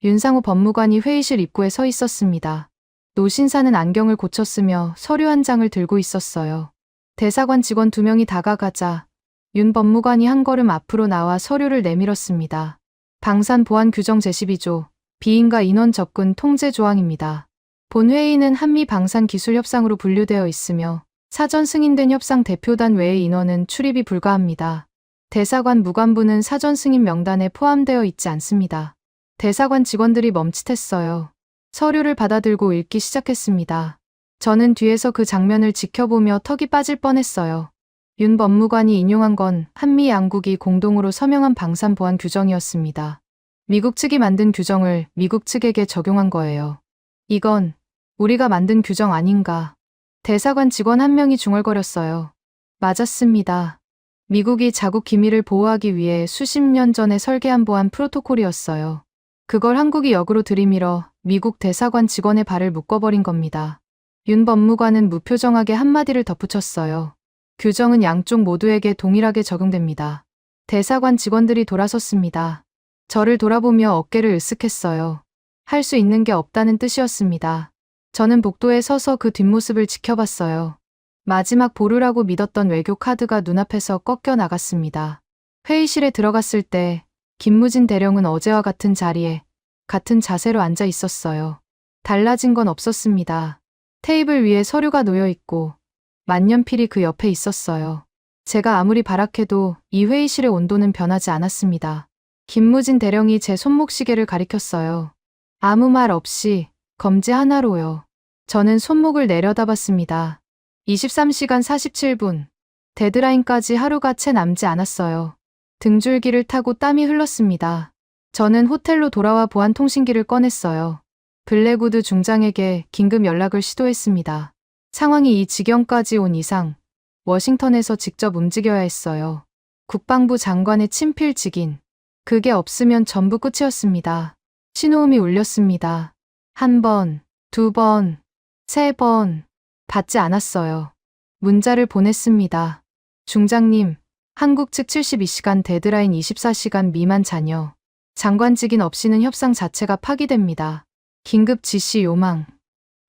윤상호 법무관이 회의실 입구에 서 있었습니다. 노신사는 안경을 고쳤으며 서류 한 장을 들고 있었어요. 대사관 직원 2명이 다가가자 윤 법무관이 한 걸음 앞으로 나와 서류를 내밀었습니다. 방산 보안 규정 제12조, 비인가 인원 접근 통제 조항입니다. 본 회의는 한미 방산 기술 협상으로 분류되어 있으며 사전 승인된 협상 대표단 외의 인원은 출입이 불가합니다. 대사관 무관부는 사전 승인 명단에 포함되어 있지 않습니다. 대사관 직원들이 멈칫했어요. 서류를 받아들고 읽기 시작했습니다. 저는 뒤에서 그 장면을 지켜보며 턱이 빠질 뻔했어요. 윤 법무관이 인용한 건 한미 양국이 공동으로 서명한 방산 보안 규정이었습니다. 미국 측이 만든 규정을 미국 측에게 적용한 거예요. 이건 우리가 만든 규정 아닌가. 대사관 직원 한 명이 중얼거렸어요. 맞았습니다. 미국이 자국 기밀을 보호하기 위해 수십 년 전에 설계한 보안 프로토콜이었어요. 그걸 한국이 역으로 들이밀어 미국 대사관 직원의 발을 묶어버린 겁니다. 윤 법무관은 무표정하게 한마디를 덧붙였어요. 규정은 양쪽 모두에게 동일하게 적용됩니다. 대사관 직원들이 돌아섰습니다. 저를 돌아보며 어깨를 으쓱했어요. 할 수 있는 게 없다는 뜻이었습니다. 저는 복도에 서서 그 뒷모습을 지켜봤어요. 마지막 보루라고 믿었던 외교 카드가 눈앞에서 꺾여 나갔습니다. 회의실에 들어갔을 때 김무진 대령은 어제와 같은 자리에 같은 자세로 앉아 있었어요. 달라진 건 없었습니다. 테이블 위에 서류가 놓여 있고 만년필이 그 옆에 있었어요. 제가 아무리 발악해도 이 회의실의 온도는 변하지 않았습니다. 김무진 대령이 제 손목시계를 가리켰어요. 아무 말 없이 검지 하나로요. 저는 손목을 내려다봤습니다. 23시간 47분. 데드라인까지 하루가 채 남지 않았어요. 등줄기를 타고 땀이 흘렀습니다. 저는 호텔로 돌아와 보안 통신기를 꺼냈어요. 블랙우드 중장에게 긴급 연락을 시도했습니다. 상황이 이 지경까지 온 이상 워싱턴에서 직접 움직여야 했어요. 국방부 장관의 친필 직인. 그게 없으면 전부 끝이었습니다. 신호음이 울렸습니다. 1번, 2번, 3번. 받지 않았어요. 문자를 보냈습니다. 중장님, 한국 측 72시간 데드라인 24시간 미만 잔여. 장관직인 없이는 협상 자체가 파기됩니다. 긴급 지시 요망.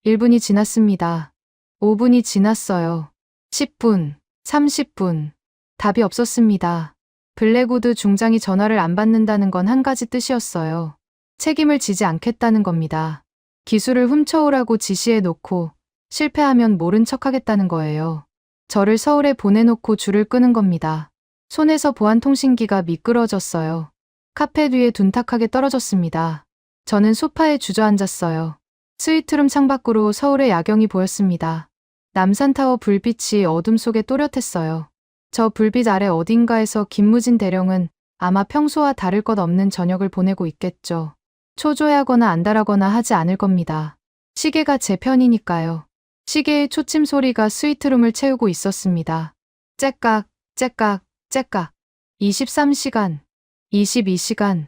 1분이 지났습니다. 5분이 지났어요. 10분, 30분. 답이 없었습니다. 블랙우드 중장이 전화를 안 받는다는 건 한 가지 뜻이었어요. 책임을 지지 않겠다는 겁니다. 기술을 훔쳐오라고 지시해 놓고 실패하면 모른 척하겠다는 거예요. 저를 서울에 보내놓고 줄을 끄는 겁니다. 손에서 보안통신기가 미끄러졌어요. 카페 뒤에 둔탁하게 떨어졌습니다. 저는 소파에 주저앉았어요. 스위트룸 창밖으로 서울의 야경이 보였습니다. 남산타워 불빛이 어둠 속에 또렷했어요. 저 불빛 아래 어딘가에서 김무진 대령은 아마 평소와 다를 것 없는 저녁을 보내고 있겠죠. 초조해하거나 안달하거나 하지 않을 겁니다. 시계가 제 편이니까요. 시계의 초침 소리가 스위트룸을 채우고 있었습니다. 째깍, 째깍, 째깍. 23시간, 22시간,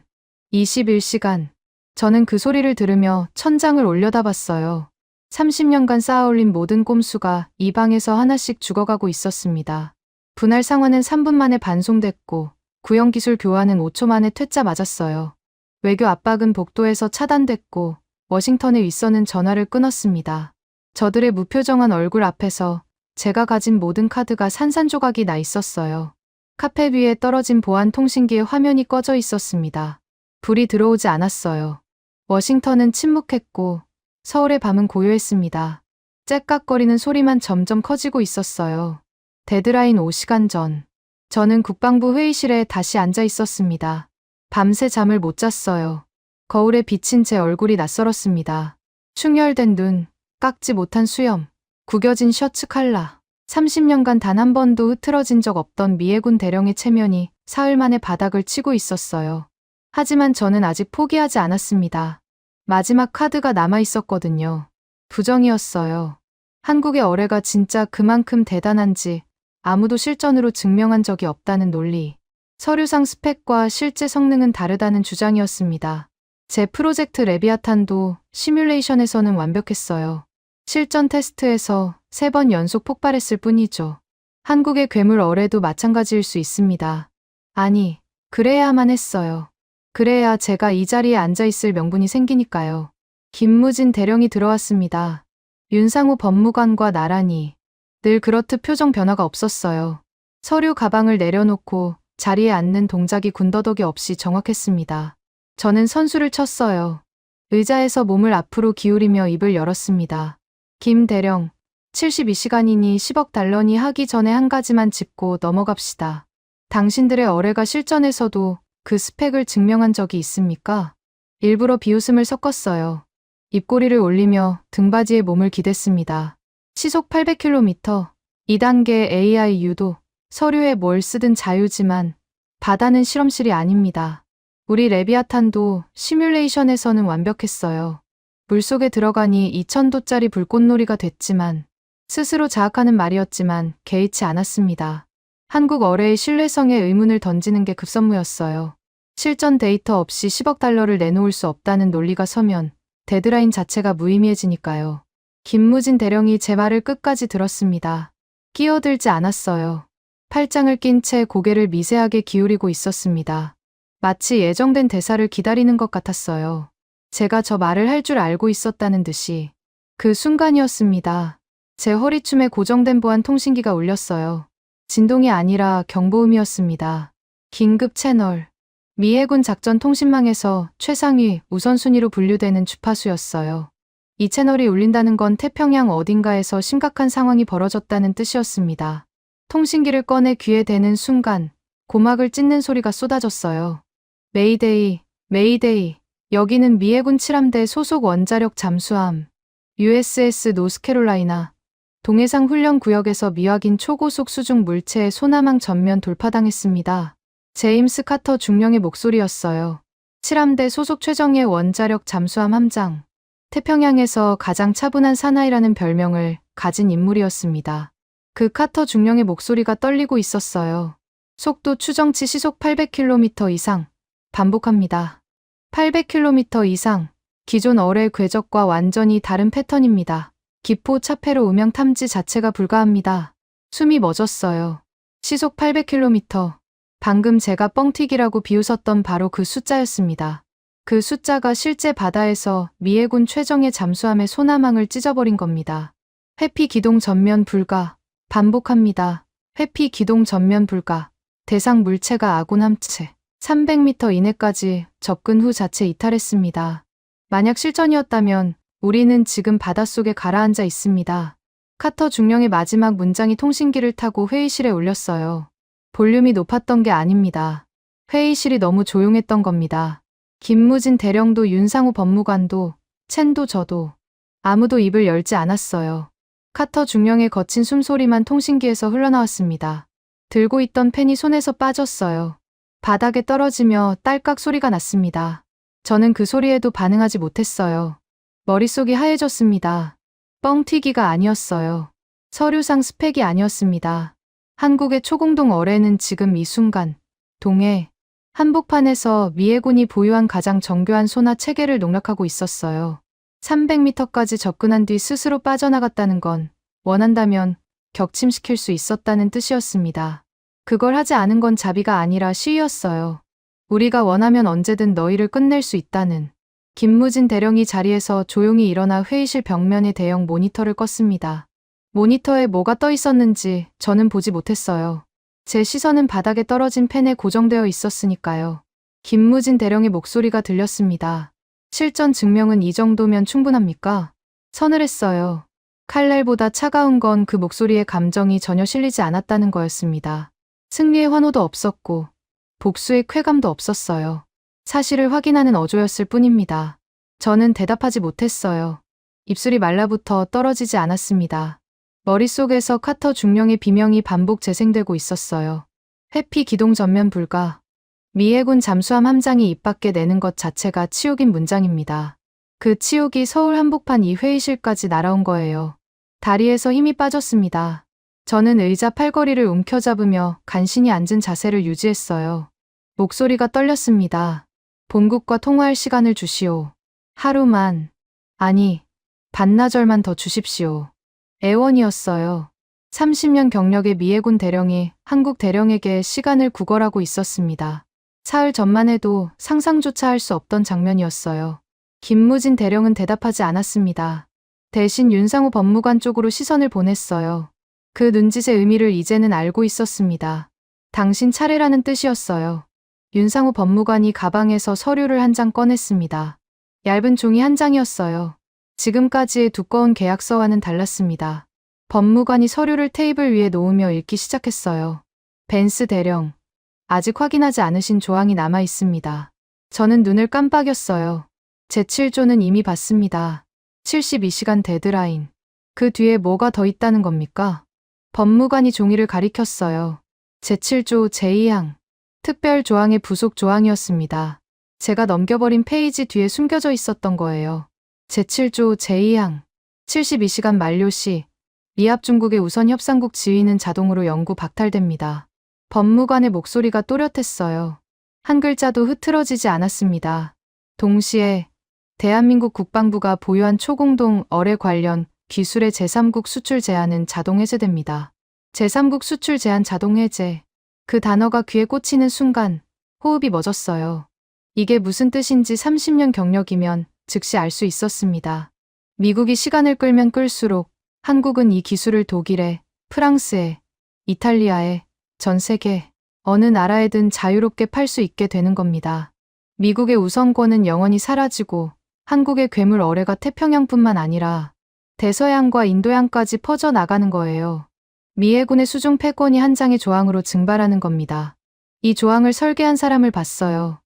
21시간. 저는 그 소리를 들으며 천장을 올려다봤어요. 30년간 쌓아올린 모든 꼼수가 이 방에서 하나씩 죽어가고 있었습니다. 분할 상환은 3분 만에 반송됐고 구형기술 교환은 5초 만에 퇴짜 맞았어요. 외교 압박은 복도에서 차단됐고 워싱턴의 윗선은 전화를 끊었습니다. 저들의 무표정한 얼굴 앞에서 제가 가진 모든 카드가 산산조각이 나 있었어요. 카펫 위에 떨어진 보안 통신기의 화면이 꺼져 있었습니다. 불이 들어오지 않았어요. 워싱턴은 침묵했고 서울의 밤은 고요했습니다. 째깍거리는 소리만 점점 커지고 있었어요. 데드라인 5시간 전. 저는 국방부 회의실에 다시 앉아 있었습니다. 밤새 잠을 못 잤어요. 거울에 비친 제 얼굴이 낯설었습니다. 충혈된 눈, 깎지 못한 수염, 구겨진 셔츠 칼라. 30년간 단 한 번도 흐트러진 적 없던 미해군 대령의 체면이 사흘 만에 바닥을 치고 있었어요. 하지만 저는 아직 포기하지 않았습니다. 마지막 카드가 남아 있었거든요. 부정이었어요. 한국의 어뢰가 진짜 그만큼 대단한지 아무도 실전으로 증명한 적이 없다는 논리. 서류상 스펙과 실제 성능은 다르다는 주장이었습니다. 제 프로젝트 레비아탄도 시뮬레이션에서는 완벽했어요. 실전 테스트에서 3번 연속 폭발했을 뿐이죠. 한국의 괴물 어뢰도 마찬가지일 수 있습니다. 아니, 그래야만 했어요. 그래야 제가 이 자리에 앉아있을 명분이 생기니까요. 김무진 대령이 들어왔습니다. 윤상호 법무관과 나란히. 늘 그렇듯 표정 변화가 없었어요. 서류 가방을 내려놓고 자리에 앉는 동작이 군더더기 없이 정확했습니다. 저는 선수를 쳤어요. 의자에서 몸을 앞으로 기울이며 입을 열었습니다. 김 대령, 72시간이니 10억 달러니 하기 전에 한 가지만 짚고 넘어갑시다. 당신들의 어뢰가 실전에서도 그 스펙을 증명한 적이 있습니까? 일부러 비웃음을 섞었어요. 입꼬리를 올리며 등받이에 몸을 기댔습니다. 시속 800km, 2단계 AI 유도, 서류에 뭘 쓰든 자유지만 바다는 실험실이 아닙니다. 우리 레비아탄도 시뮬레이션에서는 완벽했어요. 물속에 들어가니 2000도짜리 불꽃놀이가 됐지만 스스로 자학하는 말이었지만 개의치 않았습니다. 한국 어뢰의 신뢰성에 의문을 던지는 게 급선무였어요. 실전 데이터 없이 10억 달러를 내놓을 수 없다는 논리가 서면 데드라인 자체가 무의미해지니까요. 김무진 대령이 제 말을 끝까지 들었습니다. 끼어들지 않았어요. 팔짱을 낀 채 고개를 미세하게 기울이고 있었습니다. 마치 예정된 대사를 기다리는 것 같았어요. 제가 저 말을 할 줄 알고 있었다는 듯이. 그 순간이었습니다. 제 허리춤에 고정된 보안 통신기가 울렸어요. 진동이 아니라 경보음이었습니다. 긴급 채널. 미해군 작전 통신망에서 최상위 우선순위로 분류되는 주파수였어요. 이 채널이 울린다는 건 태평양 어딘가에서 심각한 상황이 벌어졌다는 뜻이었습니다. 통신기를 꺼내 귀에 대는 순간 고막을 찢는 소리가 쏟아졌어요. 메이데이, 메이데이. 여기는 미해군 7함대 소속 원자력 잠수함 USS 노스캐롤라이나. 동해상 훈련 구역에서 미확인 초고속 수중 물체의 소나망 전면 돌파당했습니다. 제임스 카터 중령의 목소리였어요. 7함대 소속 최정예 원자력 잠수함 함장. 태평양에서 가장 차분한 사나이라는 별명을 가진 인물이었습니다. 그 카터 중령의 목소리가 떨리고 있었어요. 속도 추정치 시속 800km 이상. 반복합니다. 800km 이상. 기존 어뢰 궤적과 완전히 다른 패턴입니다. 기포 차폐로 음향 탐지 자체가 불가합니다. 숨이 멎었어요. 시속 800km. 방금 제가 뻥튀기라고 비웃었던 바로 그 숫자였습니다. 그 숫자가 실제 바다에서 미해군 최정예 잠수함의 소나망을 찢어버린 겁니다. 회피 기동 전면 불가. 반복합니다. 회피 기동 전면 불가. 대상 물체가 아군 함체. 300m 이내까지 접근 후 자체 이탈했습니다. 만약 실전이었다면 우리는 지금 바닷속에 가라앉아 있습니다. 카터 중령의 마지막 문장이 통신기를 타고 회의실에 울렸어요. 볼륨이 높았던 게 아닙니다. 회의실이 너무 조용했던 겁니다. 김무진 대령도 윤상호 법무관도 첸도 저도 아무도 입을 열지 않았어요. 카터 중령의 거친 숨소리만 통신기에서 흘러나왔습니다. 들고 있던 펜이 손에서 빠졌어요. 바닥에 떨어지며 딸깍 소리가 났습니다. 저는 그 소리에도 반응하지 못했어요. 머릿속이 하얘졌습니다. 뻥튀기가 아니었어요. 서류상 스펙이 아니었습니다. 한국의 초공동 어뢰는 지금 이 순간 동해 한복판에서 미해군이 보유한 가장 정교한 소나 체계를 농락하고 있었어요. 300m까지 접근한 뒤 스스로 빠져나갔다는 건 원한다면 격침시킬 수 있었다는 뜻이었습니다. 그걸 하지 않은 건 자비가 아니라 시위였어요. 우리가 원하면 언제든 너희를 끝낼 수 있다는. 김무진 대령이 자리에서 조용히 일어나 회의실 벽면에 대형 모니터를 껐습니다. 모니터에 뭐가 떠 있었는지 저는 보지 못했어요. 제 시선은 바닥에 떨어진 펜에 고정되어 있었으니까요. 김무진 대령의 목소리가 들렸습니다. 실전 증명은 이 정도면 충분합니까? 서늘했어요. 칼날보다 차가운 건 그 목소리에 감정이 전혀 실리지 않았다는 거였습니다. 승리의 환호도 없었고 복수의 쾌감도 없었어요. 사실을 확인하는 어조였을 뿐입니다. 저는 대답하지 못했어요. 입술이 말라붙어 떨어지지 않았습니다. 머릿속에서 카터 중령의 비명이 반복 재생되고 있었어요. 회피 기동 전면 불가. 미해군 잠수함 함장이 입 밖에 내는 것 자체가 치욕인 문장입니다. 그 치욕이 서울 한복판 이 회의실까지 날아온 거예요. 다리에서 힘이 빠졌습니다. 저는 의자 팔걸이를 움켜잡으며 간신히 앉은 자세를 유지했어요. 목소리가 떨렸습니다. 본국과 통화할 시간을 주시오. 하루만, 아니, 반나절만 더 주십시오. 애원이었어요. 30년 경력의 미해군 대령이 한국 대령에게 시간을 구걸하고 있었습니다. 사흘 전만 해도 상상조차 할 수 없던 장면이었어요. 김무진 대령은 대답하지 않았습니다. 대신 윤상호 법무관 쪽으로 시선을 보냈어요. 그 눈짓의 의미를 이제는 알고 있었습니다. 당신 차례라는 뜻이었어요. 윤상호 법무관이 가방에서 서류를 한 장 꺼냈습니다. 얇은 종이 한 장이었어요. 지금까지의 두꺼운 계약서와는 달랐습니다. 법무관이 서류를 테이블 위에 놓으며 읽기 시작했어요. 벤스 대령, 아직 확인하지 않으신 조항이 남아 있습니다. 저는 눈을 깜빡였어요. 제 7조는 이미 봤습니다. 72시간 데드라인. 그 뒤에 뭐가 더 있다는 겁니까? 법무관이 종이를 가리켰어요. 제 7조 제2항. 특별 조항의 부속 조항이었습니다. 제가 넘겨버린 페이지 뒤에 숨겨져 있었던 거예요. 제 7조 제2항. 72시간 만료 시 미합 중국의 우선 협상국 지위는 자동으로 영구 박탈됩니다. 법무관의 목소리가 또렷했어요. 한 글자도 흐트러지지 않았습니다. 동시에 대한민국 국방부가 보유한 초공동 어뢰 관련 기술의 제3국 수출 제한은 자동 해제됩니다. 제3국 수출 제한 자동 해제. 그 단어가 귀에 꽂히는 순간 호흡이 멎었어요. 이게 무슨 뜻인지 30년 경력이면 즉시 알 수 있었습니다. 미국이 시간을 끌면 끌수록 한국은 이 기술을 독일에, 프랑스에, 이탈리아에, 전 세계 어느 나라에든 자유롭게 팔 수 있게 되는 겁니다. 미국의 우선권은 영원히 사라지고 한국의 괴물 어뢰가 태평양뿐만 아니라 대서양과 인도양까지 퍼져나가는 거예요. 미해군의 수중 패권이 한 장의 조항으로 증발하는 겁니다. 이 조항을 설계한 사람을 봤어요.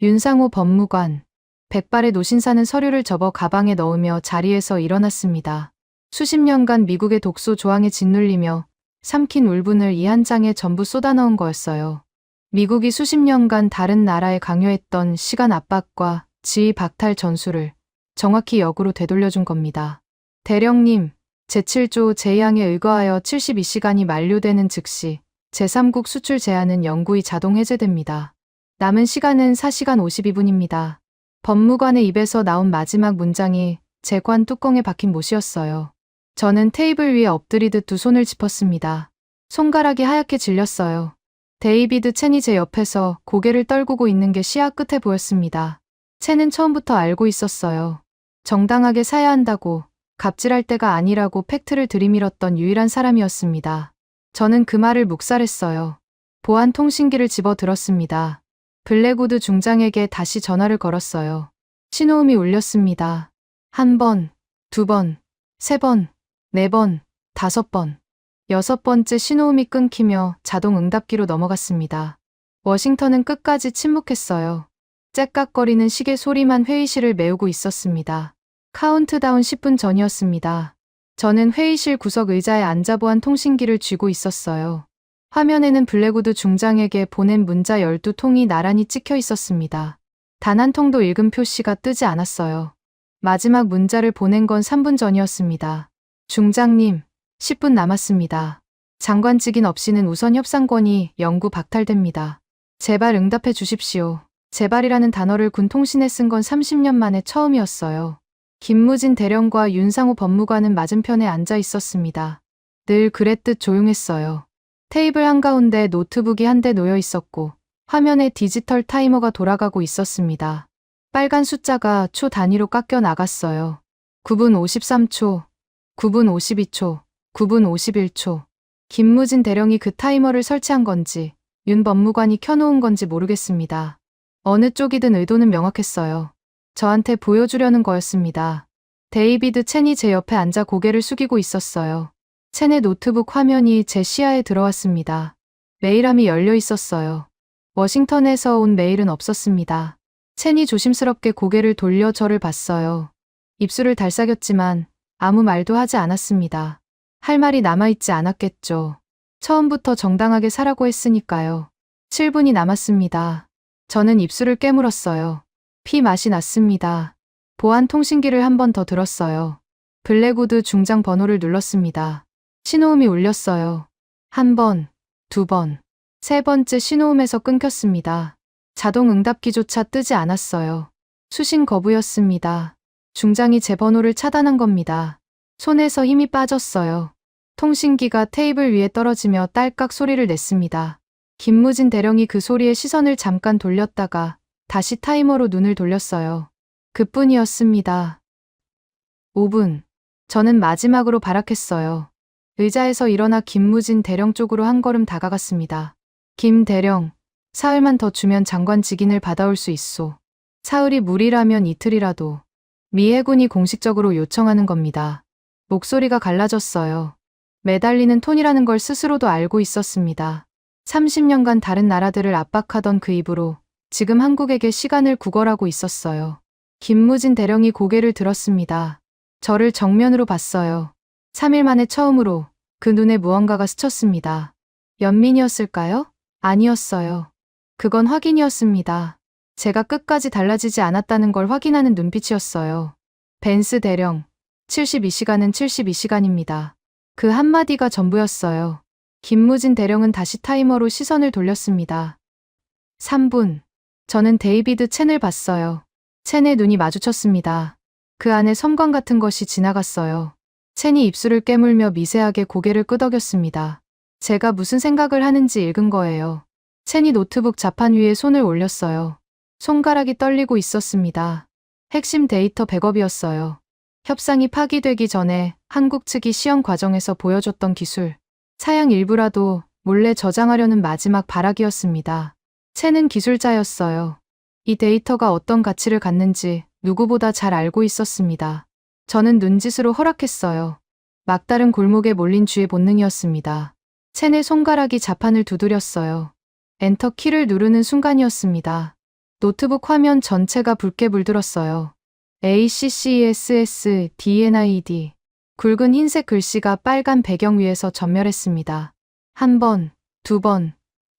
윤상호 법무관. 백발의 노신사는 서류를 접어 가방에 넣으며 자리에서 일어났습니다. 수십 년간 미국의 독소 조항에 짓눌리며 삼킨 울분을 이 한 장에 전부 쏟아넣은 거였어요. 미국이 수십 년간 다른 나라에 강요했던 시간 압박과 지위 박탈 전술을 정확히 역으로 되돌려준 겁니다. 대령님, 제7조 제2항에 의거하여 72시간이 만료되는 즉시 제3국 수출 제한은 영구히 자동 해제됩니다. 남은 시간은 4시간 52분입니다. 법무관의 입에서 나온 마지막 문장이 제 관 뚜껑에 박힌 못이었어요. 저는 테이블 위에 엎드리듯 두 손을 짚었습니다. 손가락이 하얗게 질렸어요. 데이비드 첸이 제 옆에서 고개를 떨구고 있는 게 시야 끝에 보였습니다. 첸은 처음부터 알고 있었어요. 정당하게 사야 한다고, 갑질할 때가 아니라고 팩트를 들이밀었던 유일한 사람이었습니다. 저는 그 말을 묵살했어요. 보안 통신기를 집어들었습니다. 블랙우드 중장에게 다시 전화를 걸었어요. 신호음이 울렸습니다. 1번, 2번, 3번, 4번, 5번. 6번째 신호음이 끊기며 자동 응답기로 넘어갔습니다. 워싱턴은 끝까지 침묵했어요. 째깍거리는 시계 소리만 회의실을 메우고 있었습니다. 카운트다운 10분 전이었습니다. 저는 회의실 구석 의자에 앉아 보안 통신기를 쥐고 있었어요. 화면에는 블랙우드 중장에게 보낸 문자 12통이 나란히 찍혀 있었습니다. 단 한 통도 읽은 표시가 뜨지 않았어요. 마지막 문자를 보낸 건 3분 전이었습니다. 중장님, 10분 남았습니다. 장관 직인 없이는 우선 협상권이 영구 박탈됩니다. 제발 응답해 주십시오. 제발이라는 단어를 군 통신에 쓴 건 30년 만에 처음이었어요. 김무진 대령과 윤상호 법무관은 맞은편에 앉아 있었습니다. 늘 그랬듯 조용했어요. 테이블 한가운데 노트북이 한 대 놓여 있었고 화면에 디지털 타이머가 돌아가고 있었습니다. 빨간 숫자가 초 단위로 깎여 나갔어요. 9분 53초, 9분 52초, 9분 51초. 김무진 대령이 그 타이머를 설치한 건지 윤 법무관이 켜놓은 건지 모르겠습니다. 어느 쪽이든 의도는 명확했어요. 저한테 보여주려는 거였습니다. 데이비드 첸이 제 옆에 앉아 고개를 숙이고 있었어요. 첸의 노트북 화면이 제 시야에 들어왔습니다. 메일함이 열려 있었어요. 워싱턴에서 온 메일은 없었습니다. 첸이 조심스럽게 고개를 돌려 저를 봤어요. 입술을 달싹였지만 아무 말도 하지 않았습니다. 할 말이 남아있지 않았겠죠. 처음부터 정당하게 사라고 했으니까요. 7분이 남았습니다. 저는 입술을 깨물었어요. 피 맛이 났습니다. 보안 통신기를 한 번 더 들었어요. 블랙우드 중장 번호를 눌렀습니다. 신호음이 울렸어요. 한 번, 두 번, 세 번째 신호음에서 끊겼습니다. 자동 응답기조차 뜨지 않았어요. 수신 거부였습니다. 중장이 제 번호를 차단한 겁니다. 손에서 힘이 빠졌어요. 통신기가 테이블 위에 떨어지며 딸깍 소리를 냈습니다. 김무진 대령이 그 소리에 시선을 잠깐 돌렸다가 다시 타이머로 눈을 돌렸어요. 그뿐이었습니다. 5분. 저는 마지막으로 발악했어요. 의자에서 일어나 김무진 대령 쪽으로 한 걸음 다가갔습니다. 김 대령, 사흘만 더 주면 장관 직인을 받아올 수 있소. 사흘이 무리라면 이틀이라도. 미 해군이 공식적으로 요청하는 겁니다. 목소리가 갈라졌어요. 매달리는 톤이라는 걸 스스로도 알고 있었습니다. 30년간 다른 나라들을 압박하던 그 입으로 지금 한국에게 시간을 구걸하고 있었어요. 김무진 대령이 고개를 들었습니다. 저를 정면으로 봤어요. 3일 만에 처음으로 그 눈에 무언가가 스쳤습니다. 연민이었을까요? 아니었어요. 그건 확인이었습니다. 제가 끝까지 달라지지 않았다는 걸 확인하는 눈빛이었어요. 벤스 대령, 72시간은 72시간입니다. 그 한마디가 전부였어요. 김무진 대령은 다시 타이머로 시선을 돌렸습니다. 3분. 저는 데이비드 첸을 봤어요. 첸의 눈이 마주쳤습니다. 그 안에 섬광 같은 것이 지나갔어요. 첸이 입술을 깨물며 미세하게 고개를 끄덕였습니다. 제가 무슨 생각을 하는지 읽은 거예요. 첸이 노트북 자판 위에 손을 올렸어요. 손가락이 떨리고 있었습니다. 핵심 데이터 백업이었어요. 협상이 파기되기 전에 한국 측이 시험 과정에서 보여줬던 기술. 사양 일부라도 몰래 저장하려는 마지막 발악이었습니다. 첸은 기술자였어요. 이 데이터가 어떤 가치를 갖는지 누구보다 잘 알고 있었습니다. 저는 눈짓으로 허락했어요. 막다른 골목에 몰린 쥐의 본능이었습니다. 첸의 손가락이 자판을 두드렸어요. 엔터 키를 누르는 순간이었습니다. 노트북 화면 전체가 붉게 물들었어요. ACCESS DNID. 굵은 흰색 글씨가 빨간 배경 위에서 전멸했습니다. 한 번, 두 번,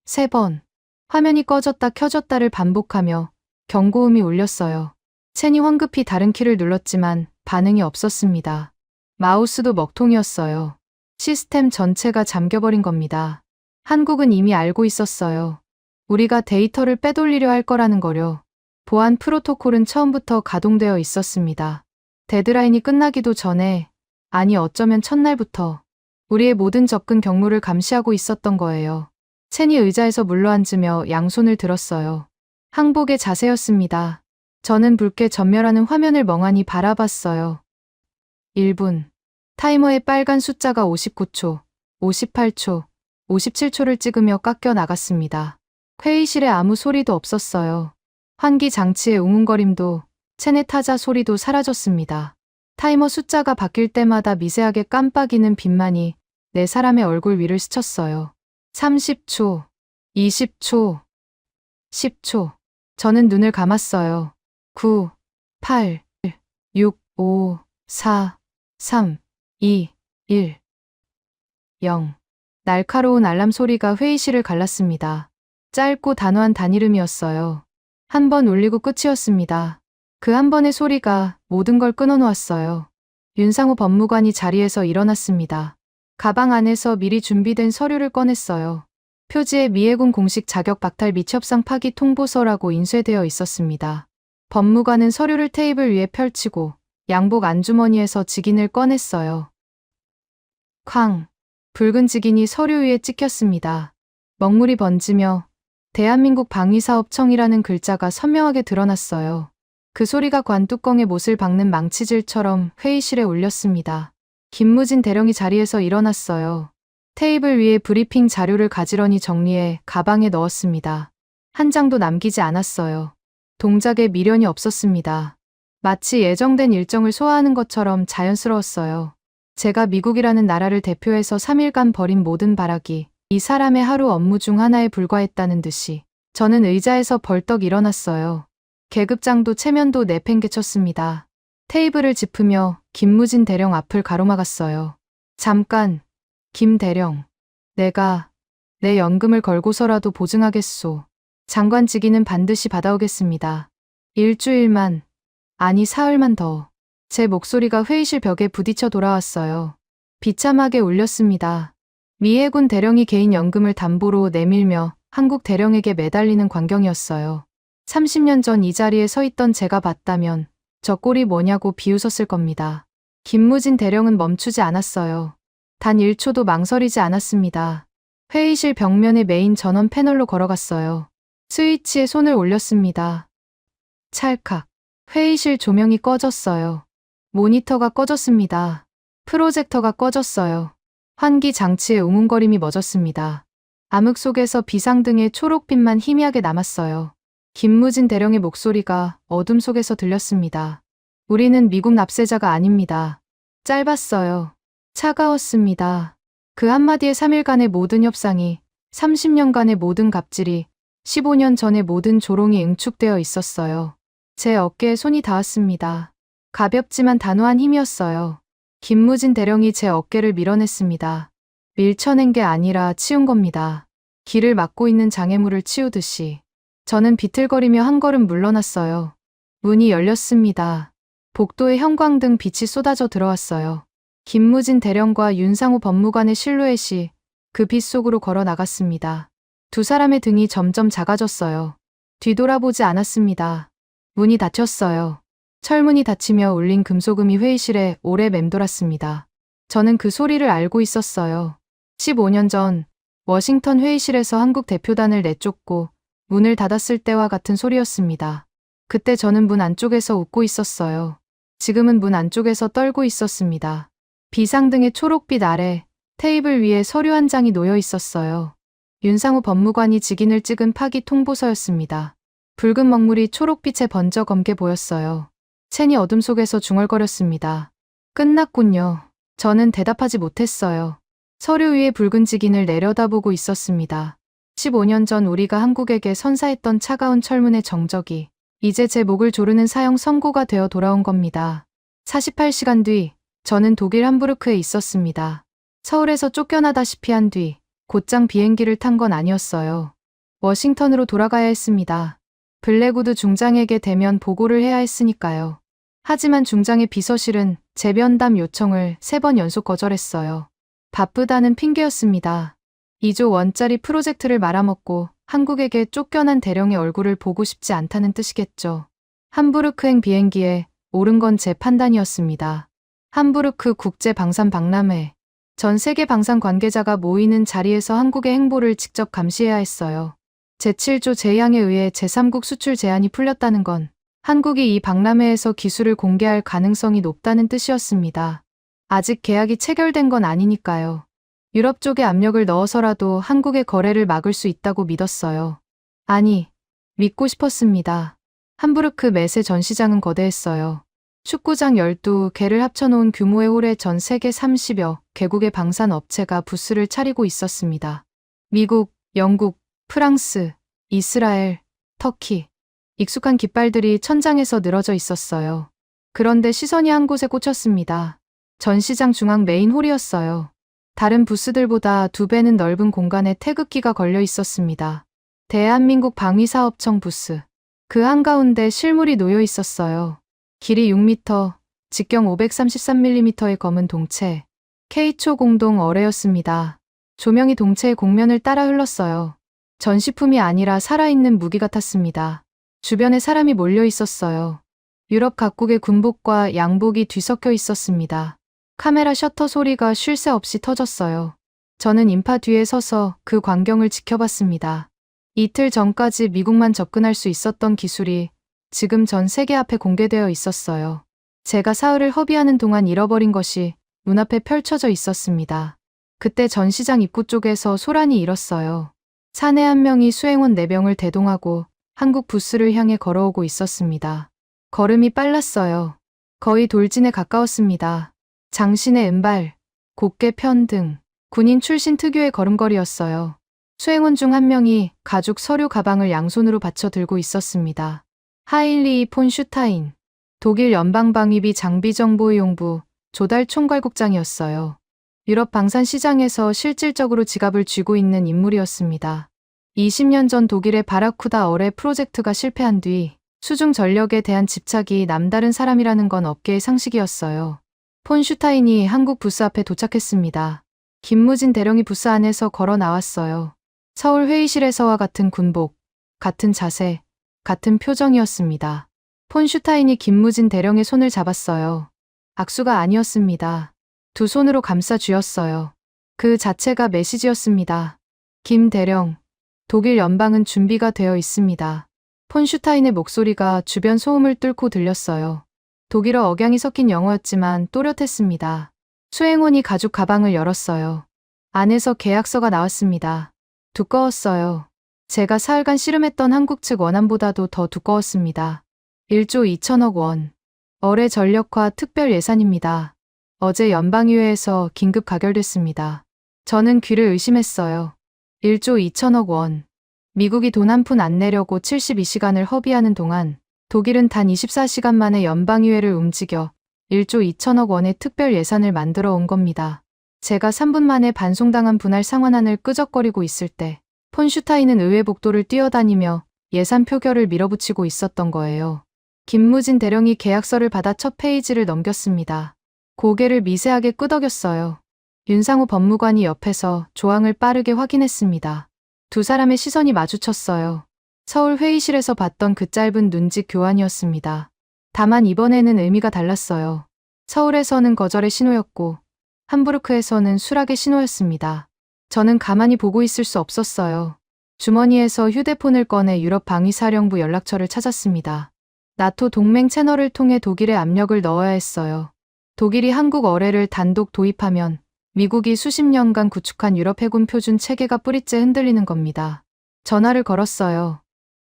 세 번. 화면이 꺼졌다 켜졌다를 반복하며 경고음이 울렸어요. 첸이 황급히 다른 키를 눌렀지만 반응이 없었습니다. 마우스도 먹통이었어요. 시스템 전체가 잠겨버린 겁니다. 한국은 이미 알고 있었어요. 우리가 데이터를 빼돌리려 할 거라는 거려. 보안 프로토콜은 처음부터 가동되어 있었습니다. 데드라인이 끝나기도 전에, 아니 어쩌면 첫날부터 우리의 모든 접근 경로를 감시하고 있었던 거예요. 첸이 의자에서 물러앉으며 양손을 들었어요. 항복의 자세였습니다. 저는 붉게 전멸하는 화면을 멍하니 바라봤어요. 1분. 타이머의 빨간 숫자가 59초, 58초, 57초를 찍으며 깎여 나갔습니다. 회의실에 아무 소리도 없었어요. 환기 장치의 웅웅거림도, 첸의 타자 소리도 사라졌습니다. 타이머 숫자가 바뀔 때마다 미세하게 깜빡이는 빛만이 네 사람의 얼굴 위를 스쳤어요. 30초, 20초, 10초. 저는 눈을 감았어요. 9, 8, 6, 5, 4, 3, 2, 1, 0. 날카로운 알람 소리가 회의실을 갈랐습니다. 짧고 단호한 단이름이었어요. 한 번 울리고 끝이었습니다. 그 한 번의 소리가 모든 걸 끊어놓았어요. 윤상호 법무관이 자리에서 일어났습니다. 가방 안에서 미리 준비된 서류를 꺼냈어요. 표지에 미해군 공식 자격 박탈 및 협상 파기 통보서라고 인쇄되어 있었습니다. 법무관은 서류를 테이블 위에 펼치고 양복 안주머니에서 직인을 꺼냈어요. 쾅! 붉은 직인이 서류 위에 찍혔습니다. 먹물이 번지며 대한민국 방위사업청이라는 글자가 선명하게 드러났어요. 그 소리가 관뚜껑에 못을 박는 망치질처럼 회의실에 울렸습니다. 김무진 대령이 자리에서 일어났어요. 테이블 위에 브리핑 자료를 가지런히 정리해 가방에 넣었습니다. 한 장도 남기지 않았어요. 동작에 미련이 없었습니다. 마치 예정된 일정을 소화하는 것처럼 자연스러웠어요. 제가 미국이라는 나라를 대표해서 3일간 벌인 모든 발악이 이 사람의 하루 업무 중 하나에 불과했다는 듯이 저는 의자에서 벌떡 일어났어요. 계급장도 체면도 내팽개쳤습니다. 테이블을 짚으며 김무진 대령 앞을 가로막았어요. 잠깐, 김 대령. 내가 내 연금을 걸고서라도 보증하겠소. 장관 직위는 반드시 받아오겠습니다. 일주일만, 아니 사흘만 더. 제 목소리가 회의실 벽에 부딪혀 돌아왔어요. 비참하게 울렸습니다. 미해군 대령이 개인 연금을 담보로 내밀며 한국 대령에게 매달리는 광경이었어요. 30년 전 이 자리에 서 있던 제가 봤다면 저 꼴이 뭐냐고 비웃었을 겁니다. 김무진 대령은 멈추지 않았어요. 단 1초도 망설이지 않았습니다. 회의실 벽면에 메인 전원 패널로 걸어갔어요. 스위치에 손을 올렸습니다. 찰칵. 회의실 조명이 꺼졌어요. 모니터가 꺼졌습니다. 프로젝터가 꺼졌어요. 환기 장치의 웅웅거림이 멎었습니다. 암흑 속에서 비상등의 초록빛만 희미하게 남았어요. 김무진 대령의 목소리가 어둠 속에서 들렸습니다. 우리는 미국 납세자가 아닙니다. 짧았어요. 차가웠습니다. 그 한마디에 3일간의 모든 협상이, 30년간의 모든 갑질이, 15년 전의 모든 조롱이 응축되어 있었어요. 제 어깨에 손이 닿았습니다. 가볍지만 단호한 힘이었어요. 김무진 대령이 제 어깨를 밀어냈습니다. 밀쳐낸 게 아니라 치운 겁니다. 길을 막고 있는 장애물을 치우듯이. 저는 비틀거리며 한 걸음 물러났어요. 문이 열렸습니다. 복도에 형광등 빛이 쏟아져 들어왔어요. 김무진 대령과 윤상호 법무관의 실루엣이 그 빛 속으로 걸어 나갔습니다. 두 사람의 등이 점점 작아졌어요. 뒤돌아보지 않았습니다. 문이 닫혔어요. 철문이 닫히며 울린 금소금이 회의실에 오래 맴돌았습니다. 저는 그 소리를 알고 있었어요. 15년 전 워싱턴 회의실에서 한국 대표단을 내쫓고 문을 닫았을 때와 같은 소리였습니다. 그때 저는 문 안쪽에서 웃고 있었어요. 지금은 문 안쪽에서 떨고 있었습니다. 비상등의 초록빛 아래 테이블 위에 서류 한 장이 놓여 있었어요. 윤상호 법무관이 직인을 찍은 파기 통보서였습니다. 붉은 먹물이 초록빛에 번져 검게 보였어요. 첸이 어둠 속에서 중얼거렸습니다. 끝났군요. 저는 대답하지 못했어요. 서류 위에 붉은 직인을 내려다보고 있었습니다. 15년 전 우리가 한국에게 선사했던 차가운 철문의 정적이 이제 제 목을 조르는 사형 선고가 되어 돌아온 겁니다. 48시간 뒤 저는 독일 함부르크에 있었습니다. 서울에서 쫓겨나다시피 한 뒤 곧장 비행기를 탄 건 아니었어요. 워싱턴으로 돌아가야 했습니다. 블랙우드 중장에게 대면 보고를 해야 했으니까요. 하지만 중장의 비서실은 제 면담 요청을 3번 연속 거절했어요. 바쁘다는 핑계였습니다. 2조 원짜리 프로젝트를 말아먹고 한국에게 쫓겨난 대령의 얼굴을 보고 싶지 않다는 뜻이겠죠. 함부르크행 비행기에 오른 건 제 판단이었습니다. 함부르크 국제방산 박람회. 전 세계 방산 관계자가 모이는 자리에서 한국의 행보를 직접 감시해야 했어요. 제7조 제2항에 의해 제3국 수출 제한이 풀렸다는 건 한국이 이 박람회에서 기술을 공개할 가능성이 높다는 뜻이었습니다. 아직 계약이 체결된 건 아니니까요. 유럽 쪽에 압력을 넣어서라도 한국의 거래를 막을 수 있다고 믿었어요. 아니, 믿고 싶었습니다. 함부르크 매세 전시장은 거대했어요. 축구장 12개를 합쳐놓은 규모의 홀에 전 세계 30여 개국의 방산 업체가 부스를 차리고 있었습니다. 미국, 영국, 프랑스, 이스라엘, 터키. 익숙한 깃발들이 천장에서 늘어져 있었어요. 그런데 시선이 한 곳에 꽂혔습니다. 전시장 중앙 메인 홀이었어요. 다른 부스들보다 2배는 넓은 공간에 태극기가 걸려 있었습니다. 대한민국 방위사업청 부스. 그 한가운데 실물이 놓여 있었어요. 길이 6m, 직경 533mm의 검은 동체. K초 공동 어뢰였습니다. 조명이 동체의 곡면을 따라 흘렀어요. 전시품이 아니라 살아있는 무기 같았습니다. 주변에 사람이 몰려 있었어요. 유럽 각국의 군복과 양복이 뒤섞여 있었습니다. 카메라 셔터 소리가 쉴 새 없이 터졌어요. 저는 인파 뒤에 서서 그 광경을 지켜봤습니다. 이틀 전까지 미국만 접근할 수 있었던 기술이 지금 전 세계 앞에 공개되어 있었어요. 제가 사흘을 허비하는 동안 잃어버린 것이 눈앞에 펼쳐져 있었습니다. 그때 전시장 입구 쪽에서 소란이 일었어요. 사내 한 명이 수행원 4명을 대동하고 한국 부스를 향해 걸어오고 있었습니다. 걸음이 빨랐어요. 거의 돌진에 가까웠습니다. 장신의 은발, 곧게 편등, 군인 출신 특유의 걸음걸이였어요. 수행원 중 한 명이 가죽 서류 가방을 양손으로 받쳐 들고 있었습니다. 하일리 폰 슈타인, 독일 연방방위비 장비정보용부 조달 총괄국장이었어요. 유럽 방산 시장에서 실질적으로 지갑을 쥐고 있는 인물이었습니다. 20년 전 독일의 바라쿠다 어뢰 프로젝트가 실패한 뒤 수중 전력에 대한 집착이 남다른 사람이라는 건 업계의 상식이었어요. 폰 슈타인이 한국 부스 앞에 도착했습니다. 김무진 대령이 부스 안에서 걸어 나왔어요. 서울 회의실에서와 같은 군복, 같은 자세, 같은 표정이었습니다. 폰 슈타인이 김무진 대령의 손을 잡았어요. 악수가 아니었습니다. 두 손으로 감싸 쥐었어요. 그 자체가 메시지였습니다. 김 대령, 독일 연방은 준비가 되어 있습니다. 폰 슈타인의 목소리가 주변 소음을 뚫고 들렸어요. 독일어 억양이 섞인 영어였지만 또렷했습니다. 수행원이 가죽 가방을 열었어요. 안에서 계약서가 나왔습니다. 두꺼웠어요. 제가 사흘간 씨름했던 한국 측 원안보다도 더 두꺼웠습니다. 1조 2천억 원. 어뢰 전력화 특별 예산입니다. 어제 연방의회에서 긴급 가결됐습니다. 저는 귀를 의심했어요. 1조 2천억 원. 미국이 돈 한 푼 안 내려고 72시간을 허비하는 동안 독일은 단 24시간 만에 연방의회를 움직여 1조 2천억 원의 특별 예산을 만들어 온 겁니다. 제가 3분 만에 반송당한 분할 상환안을 끄적거리고 있을 때 폰 슈타인은 의회 복도를 뛰어다니며 예산 표결을 밀어붙이고 있었던 거예요. 김무진 대령이 계약서를 받아 첫 페이지를 넘겼습니다. 고개를 미세하게 끄덕였어요. 윤상호 법무관이 옆에서 조항을 빠르게 확인했습니다. 두 사람의 시선이 마주쳤어요. 서울 회의실에서 봤던 그 짧은 눈짓 교환이었습니다. 다만 이번에는 의미가 달랐어요. 서울에서는 거절의 신호였고 함부르크에서는 수락의 신호였습니다. 저는 가만히 보고 있을 수 없었어요. 주머니에서 휴대폰을 꺼내 유럽 방위사령부 연락처를 찾았습니다. 나토 동맹 채널을 통해 독일에 압력을 넣어야 했어요. 독일이 한국 어뢰를 단독 도입하면 미국이 수십 년간 구축한 유럽 해군 표준 체계가 뿌리째 흔들리는 겁니다. 전화를 걸었어요.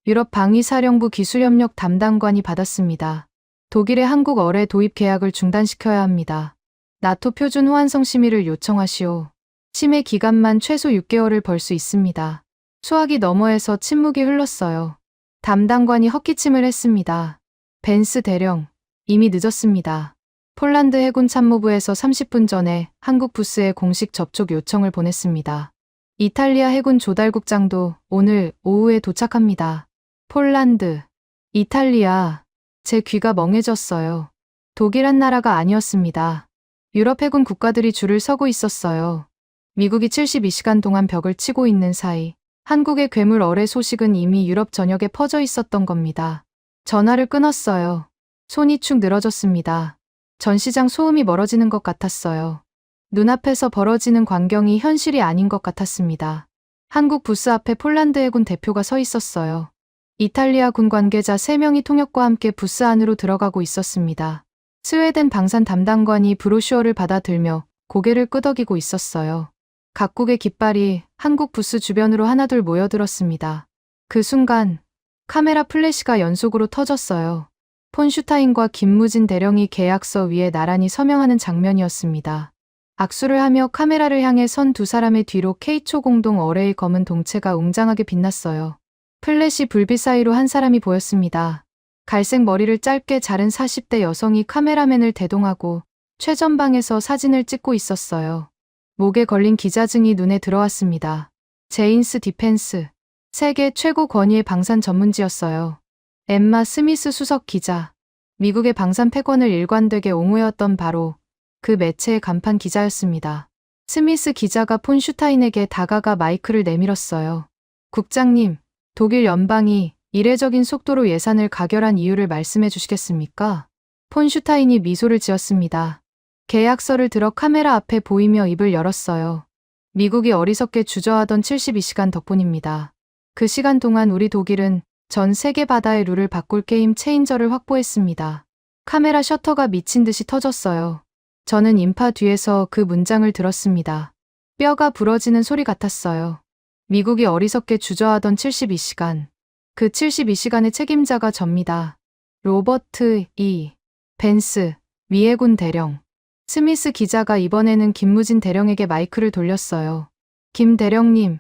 유럽 방위사령부 기술협력 담당관이 받았습니다. 독일의 한국 어뢰 도입 계약을 중단시켜야 합니다. 나토 표준 호환성 심의를 요청하시오. 심의 기간만 최소 6개월을 벌 수 있습니다. 수화기 너머에서 침묵이 흘렀어요. 담당관이 헛기침을 했습니다. 벤스 대령, 이미 늦었습니다. 폴란드 해군 참모부에서 30분 전에 한국 부스에 공식 접촉 요청을 보냈습니다. 이탈리아 해군 조달국장도 오늘 오후에 도착합니다. 폴란드, 이탈리아, 제 귀가 멍해졌어요. 독일 한 나라가 아니었습니다. 유럽 해군 국가들이 줄을 서고 있었어요. 미국이 72시간 동안 벽을 치고 있는 사이 한국의 괴물 어뢰 소식은 이미 유럽 전역에 퍼져 있었던 겁니다. 전화를 끊었어요. 손이 축 늘어졌습니다. 전시장 소음이 멀어지는 것 같았어요. 눈앞에서 벌어지는 광경이 현실이 아닌 것 같았습니다. 한국 부스 앞에 폴란드 해군 대표가 서 있었어요. 이탈리아 군 관계자 3명이 통역과 함께 부스 안으로 들어가고 있었습니다. 스웨덴 방산 담당관이 브로슈어를 받아들며 고개를 끄덕이고 있었어요. 각국의 깃발이 한국 부스 주변으로 하나둘 모여들었습니다. 그 순간 카메라 플래시가 연속으로 터졌어요. 폰 슈타인과 김무진 대령이 계약서 위에 나란히 서명하는 장면이었습니다. 악수를 하며 카메라를 향해 선 두 사람의 뒤로 K초 공동 어뢰의 검은 동체가 웅장하게 빛났어요. 플래시 불빛 사이로 한 사람이 보였습니다. 갈색 머리를 짧게 자른 40대 여성이 카메라맨을 대동하고 최전방에서 사진을 찍고 있었어요. 목에 걸린 기자증이 눈에 들어왔습니다. 제인스 디펜스. 세계 최고 권위의 방산 전문지였어요. 엠마 스미스 수석 기자. 미국의 방산 패권을 일관되게 옹호해왔던 바로 그 매체의 간판 기자였습니다. 스미스 기자가 폰 슈타인에게 다가가 마이크를 내밀었어요. 국장님, 독일 연방이 이례적인 속도로 예산을 가결한 이유를 말씀해 주시겠습니까? 폰 슈타인이 미소를 지었습니다. 계약서를 들어 카메라 앞에 보이며 입을 열었어요. 미국이 어리석게 주저하던 72시간 덕분입니다. 그 시간 동안 우리 독일은 전 세계 바다의 룰을 바꿀 게임 체인저를 확보했습니다. 카메라 셔터가 미친 듯이 터졌어요. 저는 인파 뒤에서 그 문장을 들었습니다. 뼈가 부러지는 소리 같았어요. 미국이 어리석게 주저하던 72시간. 그 72시간의 책임자가 접니다. 로버트 E. 벤스, 미 해군 대령. 스미스 기자가 이번에는 김무진 대령에게 마이크를 돌렸어요. 김 대령님,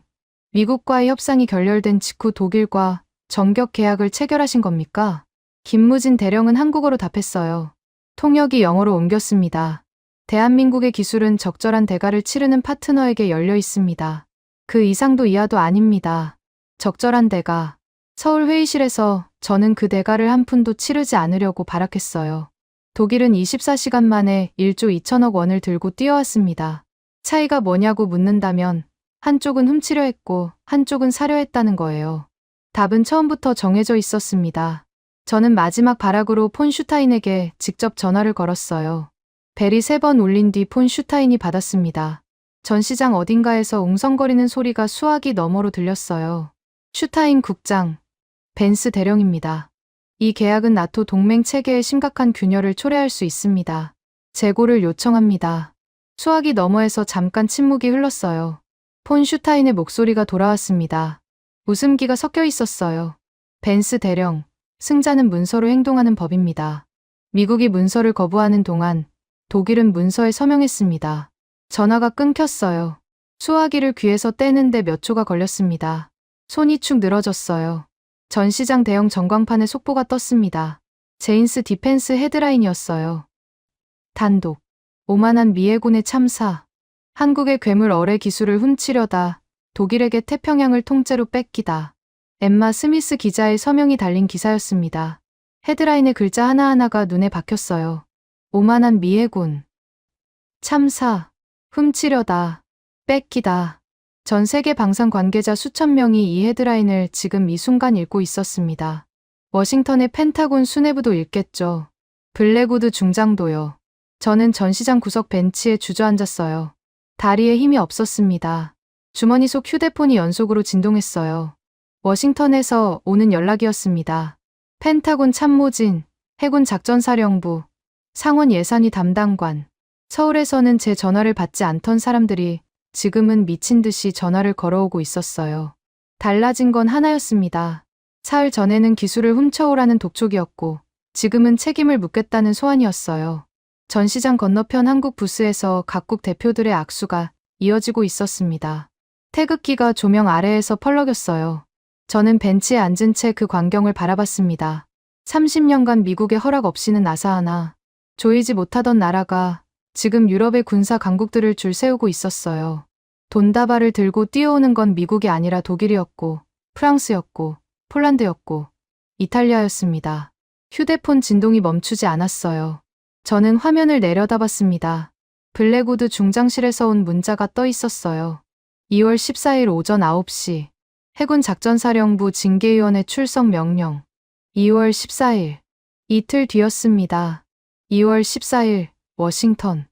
미국과의 협상이 결렬된 직후 독일과 정격 계약을 체결하신 겁니까? 김무진 대령은 한국어로 답했어요. 통역이 영어로 옮겼습니다. 대한민국의 기술은 적절한 대가를 치르는 파트너에게 열려 있습니다. 그 이상도 이하도 아닙니다. 적절한 대가. 서울 회의실에서 저는 그 대가를 한 푼도 치르지 않으려고 발악했어요. 독일은 24시간 만에 1조 2천억 원을 들고 뛰어왔습니다. 차이가 뭐냐고 묻는다면 한쪽은 훔치려 했고 한쪽은 사려 했다는 거예요. 답은 처음부터 정해져 있었습니다. 저는 마지막 발악으로 폰 슈타인에게 직접 전화를 걸었어요. 벨이 3번 울린 뒤 폰 슈타인이 받았습니다. 전시장 어딘가에서 웅성거리는 소리가 수화기 너머로 들렸어요. 슈타인 국장, 벤스 대령입니다. 이 계약은 나토 동맹 체계의 심각한 균열을 초래할 수 있습니다. 재고를 요청합니다. 수화기 너머에서 잠깐 침묵이 흘렀어요. 폰 슈타인의 목소리가 돌아왔습니다. 웃음기가 섞여 있었어요. 벤스 대령, 승자는 문서로 행동하는 법입니다. 미국이 문서를 거부하는 동안 독일은 문서에 서명했습니다. 전화가 끊겼어요. 수화기를 귀에서 떼는데 몇 초가 걸렸습니다. 손이 축 늘어졌어요. 전시장 대형 전광판에 속보가 떴습니다. 제인스 디펜스 헤드라인이었어요. 단독. 오만한 미 해군의 참사. 한국의 괴물 어뢰 기술을 훔치려다 독일에게 태평양을 통째로 뺏기다. 엠마 스미스 기자의 서명이 달린 기사였습니다. 헤드라인의 글자 하나하나가 눈에 박혔어요. 오만한 미 해군. 참사. 훔치려다. 뺏기다. 전 세계 방산 관계자 수천 명이 이 헤드라인을 지금 이 순간 읽고 있었습니다. 워싱턴의 펜타곤 수뇌부도 읽겠죠. 블랙우드 중장도요. 저는 전시장 구석 벤치에 주저앉았어요. 다리에 힘이 없었습니다. 주머니 속 휴대폰이 연속으로 진동했어요. 워싱턴에서 오는 연락이었습니다. 펜타곤 참모진, 해군 작전사령부, 상원 예산위 담당관. 서울에서는 제 전화를 받지 않던 사람들이 지금은 미친 듯이 전화를 걸어오고 있었어요. 달라진 건 하나였습니다. 사흘 전에는 기술을 훔쳐오라는 독촉이었고 지금은 책임을 묻겠다는 소환이었어요. 전시장 건너편 한국 부스에서 각국 대표들의 악수가 이어지고 있었습니다. 태극기가 조명 아래에서 펄럭였어요. 저는 벤치에 앉은 채 그 광경을 바라봤습니다. 30년간 미국의 허락 없이는 나사 하나 조이지 못하던 나라가 지금 유럽의 군사 강국들을 줄 세우고 있었어요. 돈다발을 들고 뛰어오는 건 미국이 아니라 독일이었고, 프랑스였고, 폴란드였고, 이탈리아였습니다. 휴대폰 진동이 멈추지 않았어요. 저는 화면을 내려다봤습니다. 블랙우드 중장실에서 온 문자가 떠 있었어요. 2월 14일 오전 9시. 해군 작전사령부 징계위원회 출석 명령. 2월 14일. 이틀 뒤였습니다. 2월 14일. 워싱턴.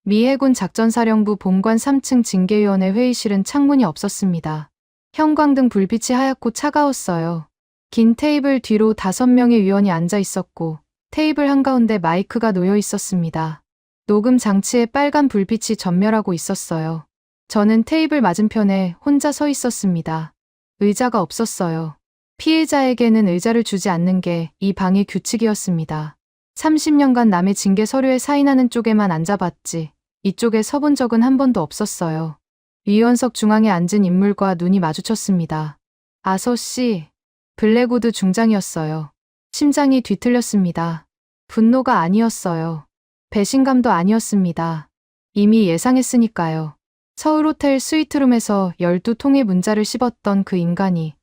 미 해군 작전사령부 본관 3층 징계위원회 회의실은 창문이 없었습니다. 형광등 불빛이 하얗고 차가웠어요. 긴 테이블 뒤로 5명의 위원이 앉아 있었고 테이블 한가운데 마이크가 놓여 있었습니다. 녹음 장치에 빨간 불빛이 전멸하고 있었어요. 저는 테이블 맞은편에 혼자 서 있었습니다. 의자가 없었어요. 피해자에게는 의자를 주지 않는 게 이 방의 규칙이었습니다. 30년간 남의 징계 서류에 사인하는 쪽에만 앉아봤지 이쪽에 서본 적은 한 번도 없었어요. 위원석 중앙에 앉은 인물과 눈이 마주쳤습니다. 아서 씨, 블랙우드 중장이었어요. 심장이 뒤틀렸습니다. 분노가 아니었어요. 배신감도 아니었습니다. 이미 예상했으니까요. 서울호텔 스위트룸에서 12통의 문자를 씹었던 그 인간이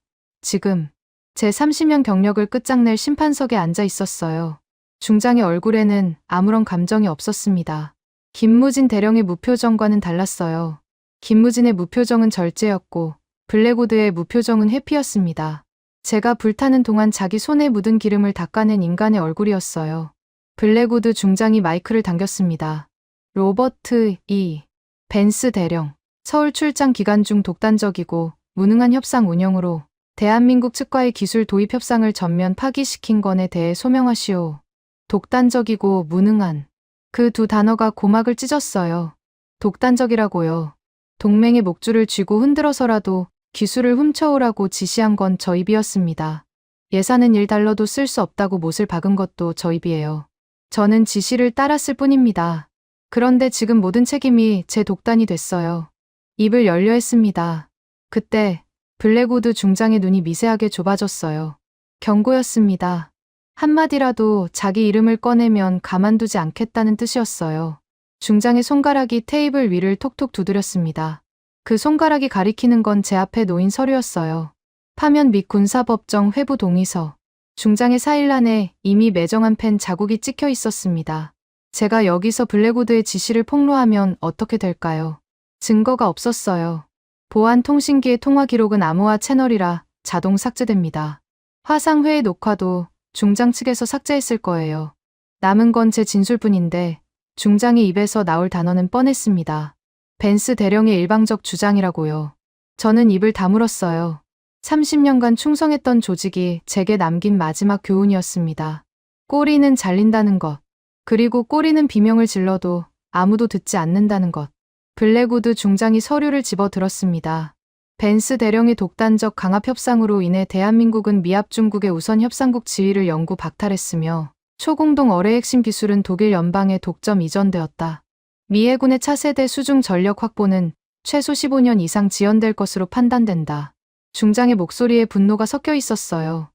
지금 제 30년 경력을 끝장낼 심판석에 앉아 있었어요. 중장의 얼굴에는 아무런 감정이 없었습니다. 김무진 대령의 무표정과는 달랐어요. 김무진의 무표정은 절제였고 블랙우드의 무표정은 회피였습니다. 제가 불타는 동안 자기 손에 묻은 기름을 닦아낸 인간의 얼굴이었어요. 블랙우드 중장이 마이크를 당겼습니다. 로버트 E. 벤스 대령, 서울 출장 기간 중 독단적이고 무능한 협상 운영으로 대한민국 측과의 기술 도입 협상을 전면 파기시킨 건에 대해 소명하시오. 독단적이고 무능한. 그 두 단어가 고막을 찢었어요. 독단적이라고요. 동맹의 목줄을 쥐고 흔들어서라도 기술을 훔쳐오라고 지시한 건 저 입이었습니다. 예산은 1달러도 쓸 수 없다고 못을 박은 것도 저 입이에요. 저는 지시를 따랐을 뿐입니다. 그런데 지금 모든 책임이 제 독단이 됐어요. 입을 열려 했습니다. 그때 블랙우드 중장의 눈이 미세하게 좁아졌어요. 경고였습니다. 한마디라도 자기 이름을 꺼내면 가만두지 않겠다는 뜻이었어요. 중장의 손가락이 테이블 위를 톡톡 두드렸습니다. 그 손가락이 가리키는 건 제 앞에 놓인 서류였어요. 파면 및 군사법정 회부 동의서. 중장의 사일란에 이미 매정한 펜 자국이 찍혀 있었습니다. 제가 여기서 블랙우드의 지시를 폭로하면 어떻게 될까요? 증거가 없었어요. 보안 통신기의 통화 기록은 암호화 채널이라 자동 삭제됩니다. 화상회의 녹화도 중장 측에서 삭제했을 거예요. 남은 건 제 진술뿐인데 중장의 입에서 나올 단어는 뻔했습니다. 벤스 대령의 일방적 주장이라고요. 저는 입을 다물었어요. 30년간 충성했던 조직이 제게 남긴 마지막 교훈이었습니다. 꼬리는 잘린다는 것. 그리고 꼬리는 비명을 질러도 아무도 듣지 않는다는 것. 블랙우드 중장이 서류를 집어들었습니다. 벤스 대령의 독단적 강압 협상으로 인해 대한민국은 미합 중국의 우선 협상국 지위를 영구 박탈했으며 초공동 어뢰 핵심 기술은 독일 연방에 독점 이전되었다. 미 해군의 차세대 수중 전력 확보는 최소 15년 이상 지연될 것으로 판단된다. 중장의 목소리에 분노가 섞여 있었어요.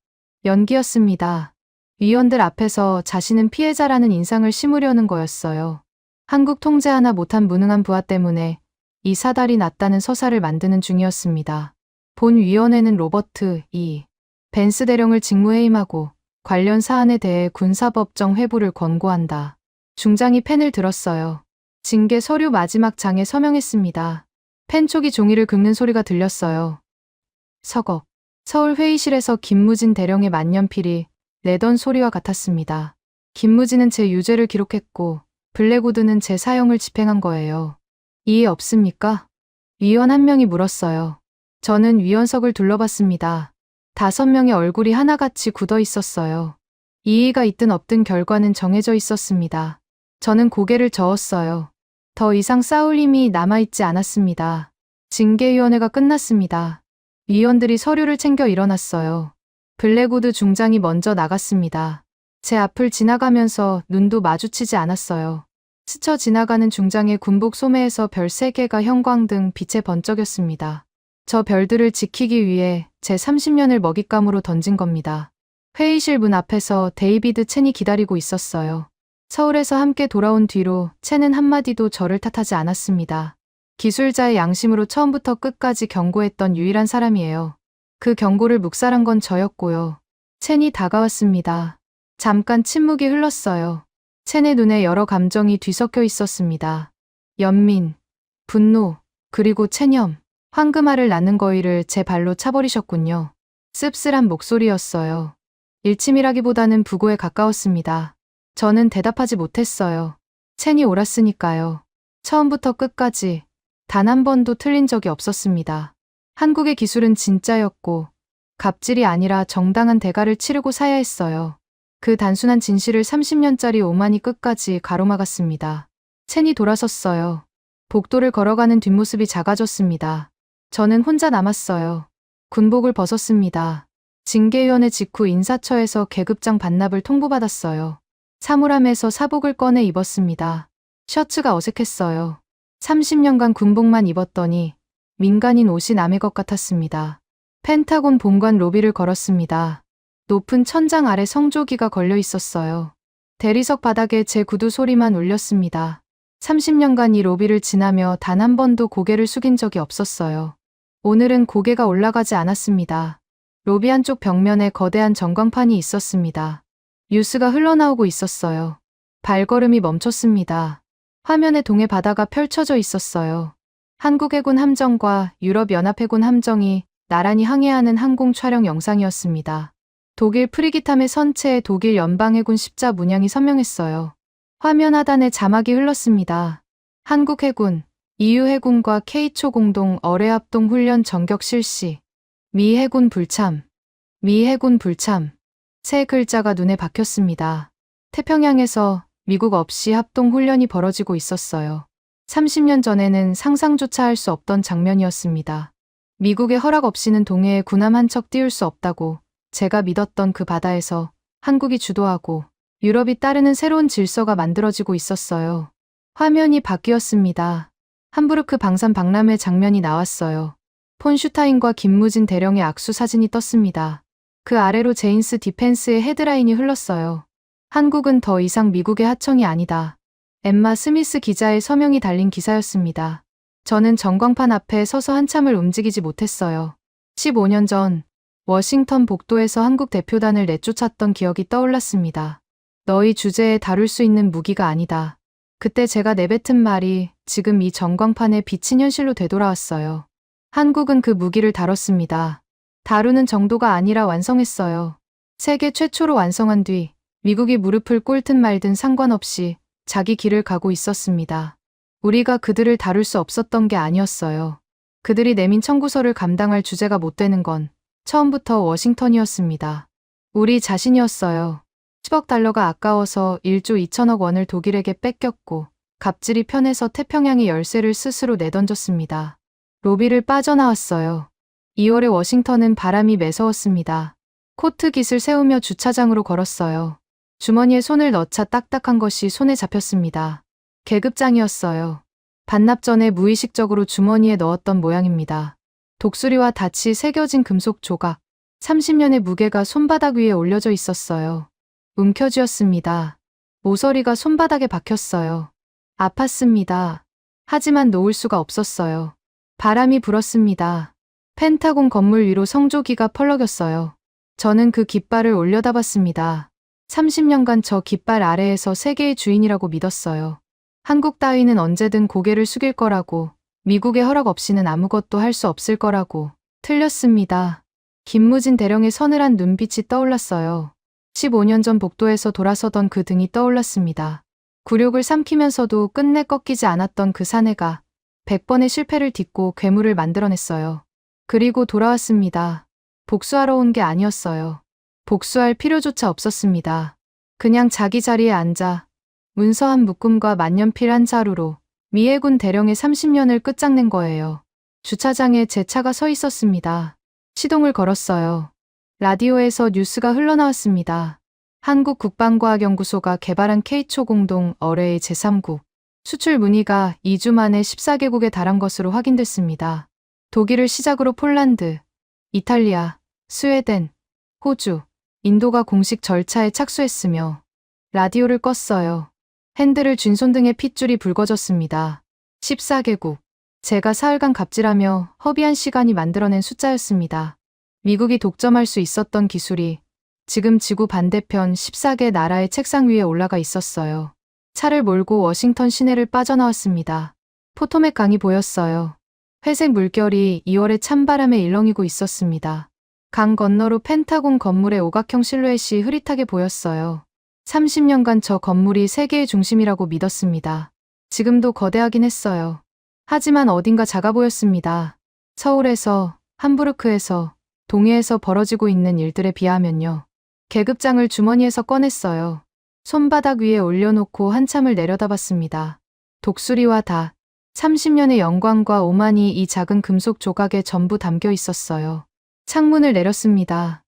연기였습니다. 위원들 앞에서 자신은 피해자라는 인상을 심으려는 거였어요. 한국 통제 하나 못한 무능한 부하 때문에 이 사달이 났다는 서사를 만드는 중이었습니다. 본 위원회는 로버트 E. 벤스 대령을 직무해임하고 관련 사안에 대해 군사법정 회부를 권고한다. 중장이 펜을 들었어요. 징계 서류 마지막 장에 서명했습니다. 펜촉이 종이를 긁는 소리가 들렸어요. 서거. 서울 회의실에서 김무진 대령의 만년필이 내던 소리와 같았습니다. 김무진은 제 유죄를 기록했고 블랙우드는 제 사형을 집행한 거예요. 이해 없습니까? 위원 한 명이 물었어요. 저는 위원석을 둘러봤습니다. 5명의 얼굴이 하나같이 굳어 있었어요. 이의가 있든 없든 결과는 정해져 있었습니다. 저는 고개를 저었어요. 더 이상 싸울 힘이 남아있지 않았습니다. 징계위원회가 끝났습니다. 위원들이 서류를 챙겨 일어났어요. 블랙우드 중장이 먼저 나갔습니다. 제 앞을 지나가면서 눈도 마주치지 않았어요. 스쳐 지나가는 중장의 군복 소매에서 별 3개가 형광등 빛에 번쩍였습니다. 저 별들을 지키기 위해 제 30년을 먹잇감으로 던진 겁니다. 회의실 문 앞에서 데이비드 첸이 기다리고 있었어요. 서울에서 함께 돌아온 뒤로 첸은 한마디도 저를 탓하지 않았습니다. 기술자의 양심으로 처음부터 끝까지 경고했던 유일한 사람이에요. 그 경고를 묵살한 건 저였고요. 첸이 다가왔습니다. 잠깐 침묵이 흘렀어요. 첸의 눈에 여러 감정이 뒤섞여 있었습니다. 연민, 분노, 그리고 체념. 황금알을 낳는 거위를 제 발로 차버리셨군요. 씁쓸한 목소리였어요. 일침이라기보다는 부고에 가까웠습니다. 저는 대답하지 못했어요. 첸이 옳았으니까요. 처음부터 끝까지 단 한 번도 틀린 적이 없었습니다. 한국의 기술은 진짜였고 갑질이 아니라 정당한 대가를 치르고 사야 했어요. 그 단순한 진실을 30년짜리 오만이 끝까지 가로막았습니다. 첸이 돌아섰어요. 복도를 걸어가는 뒷모습이 작아졌습니다. 저는 혼자 남았어요. 군복을 벗었습니다. 징계위원회 직후 인사처에서 계급장 반납을 통보받았어요. 사물함에서 사복을 꺼내 입었습니다. 셔츠가 어색했어요. 30년간 군복만 입었더니 민간인 옷이 남의 것 같았습니다. 펜타곤 본관 로비를 걸었습니다. 높은 천장 아래 성조기가 걸려 있었어요. 대리석 바닥에 제 구두 소리만 울렸습니다. 30년간 이 로비를 지나며 단 한 번도 고개를 숙인 적이 없었어요. 오늘은 고개가 올라가지 않았습니다. 로비 한쪽 벽면에 거대한 전광판이 있었습니다. 뉴스가 흘러나오고 있었어요. 발걸음이 멈췄습니다. 화면에 동해 바다가 펼쳐져 있었어요. 한국 해군 함정과 유럽 연합해군 함정이 나란히 항해하는 항공 촬영 영상이었습니다. 독일 프리기탐의 선체에 독일 연방해군 십자 문양이 선명했어요. 화면 하단에 자막이 흘렀습니다. 한국 해군, EU 해군과 K초 공동 어뢰 합동 훈련 전격 실시. 미 해군 불참. 미 해군 불참. 세 글자가 눈에 박혔습니다. 태평양에서 미국 없이 합동 훈련이 벌어지고 있었어요. 30년 전에는 상상조차 할 수 없던 장면이었습니다. 미국의 허락 없이는 동해에 군함 한 척 띄울 수 없다고 제가 믿었던 그 바다에서 한국이 주도하고 유럽이 따르는 새로운 질서가 만들어지고 있었어요. 화면이 바뀌었습니다. 함부르크 방산 박람회 장면이 나왔어요. 폰 슈타인과 김무진 대령의 악수 사진이 떴습니다. 그 아래로 제인스 디펜스의 헤드라인이 흘렀어요. 한국은 더 이상 미국의 하청이 아니다. 엠마 스미스 기자의 서명이 달린 기사였습니다. 저는 전광판 앞에 서서 한참을 움직이지 못했어요. 15년 전 워싱턴 복도에서 한국 대표단을 내쫓았던 기억이 떠올랐습니다. 너희 주제에 다룰 수 있는 무기가 아니다. 그때 제가 내뱉은 말이 지금 이 전광판에 비친 현실로 되돌아왔어요. 한국은 그 무기를 다뤘습니다. 다루는 정도가 아니라 완성했어요. 세계 최초로 완성한 뒤 미국이 무릎을 꿇든 말든 상관없이 자기 길을 가고 있었습니다. 우리가 그들을 다룰 수 없었던 게 아니었어요. 그들이 내민 청구서를 감당할 주제가 못 되는 건 처음부터 워싱턴이었습니다. 우리 자신이었어요. 10억 달러가 아까워서 1조 2천억 원을 독일에게 뺏겼고 갑질이 편해서 태평양의 열쇠를 스스로 내던졌습니다. 로비를 빠져나왔어요. 2월에 워싱턴은 바람이 매서웠습니다. 코트 깃을 세우며 주차장으로 걸었어요. 주머니에 손을 넣자 딱딱한 것이 손에 잡혔습니다. 계급장이었어요. 반납 전에 무의식적으로 주머니에 넣었던 모양입니다. 독수리와 닻이 새겨진 금속 조각, 30년의 무게가 손바닥 위에 올려져 있었어요. 움켜쥐었습니다. 모서리가 손바닥에 박혔어요. 아팠습니다. 하지만 놓을 수가 없었어요. 바람이 불었습니다. 펜타곤 건물 위로 성조기가 펄럭였어요. 저는 그 깃발을 올려다봤습니다. 30년간 저 깃발 아래에서 세계의 주인이라고 믿었어요. 한국 따위는 언제든 고개를 숙일 거라고, 미국의 허락 없이는 아무것도 할 수 없을 거라고. 틀렸습니다. 김무진 대령의 서늘한 눈빛이 떠올랐어요. 15년 전 복도에서 돌아서던 그 등이 떠올랐습니다. 굴욕을 삼키면서도 끝내 꺾이지 않았던 그 사내가 100번의 실패를 딛고 괴물을 만들어냈어요. 그리고 돌아왔습니다. 복수하러 온 게 아니었어요. 복수할 필요조차 없었습니다. 그냥 자기 자리에 앉아 문서한 묶음과 만년필 한 자루로 미 해군 대령의 30년을 끝장낸 거예요. 주차장에 제 차가 서 있었습니다. 시동을 걸었어요. 라디오에서 뉴스가 흘러나왔습니다. 한국 국방과학연구소가 개발한 K초 공동 어뢰의 제3국 수출 문의가 2주 만에 14개국에 달한 것으로 확인됐습니다. 독일을 시작으로 폴란드, 이탈리아, 스웨덴, 호주, 인도가 공식 절차에 착수했으며 라디오를 껐어요. 핸들을 쥔 손등에 핏줄이 붉어졌습니다. 14개국. 제가 사흘간 갑질하며 허비한 시간이 만들어낸 숫자였습니다. 미국이 독점할 수 있었던 기술이 지금 지구 반대편 14개 나라의 책상 위에 올라가 있었어요. 차를 몰고 워싱턴 시내를 빠져나왔습니다. 포토맥 강이 보였어요. 회색 물결이 2월의 찬바람에 일렁이고 있었습니다. 강 건너로 펜타곤 건물의 오각형 실루엣이 흐릿하게 보였어요. 30년간 저 건물이 세계의 중심이라고 믿었습니다. 지금도 거대하긴 했어요. 하지만 어딘가 작아 보였습니다. 서울에서, 함부르크에서, 동해에서 벌어지고 있는 일들에 비하면요. 계급장을 주머니에서 꺼냈어요. 손바닥 위에 올려놓고 한참을 내려다봤습니다. 독수리와 다 30년의 영광과 오만이 이 작은 금속 조각에 전부 담겨 있었어요. 창문을 내렸습니다.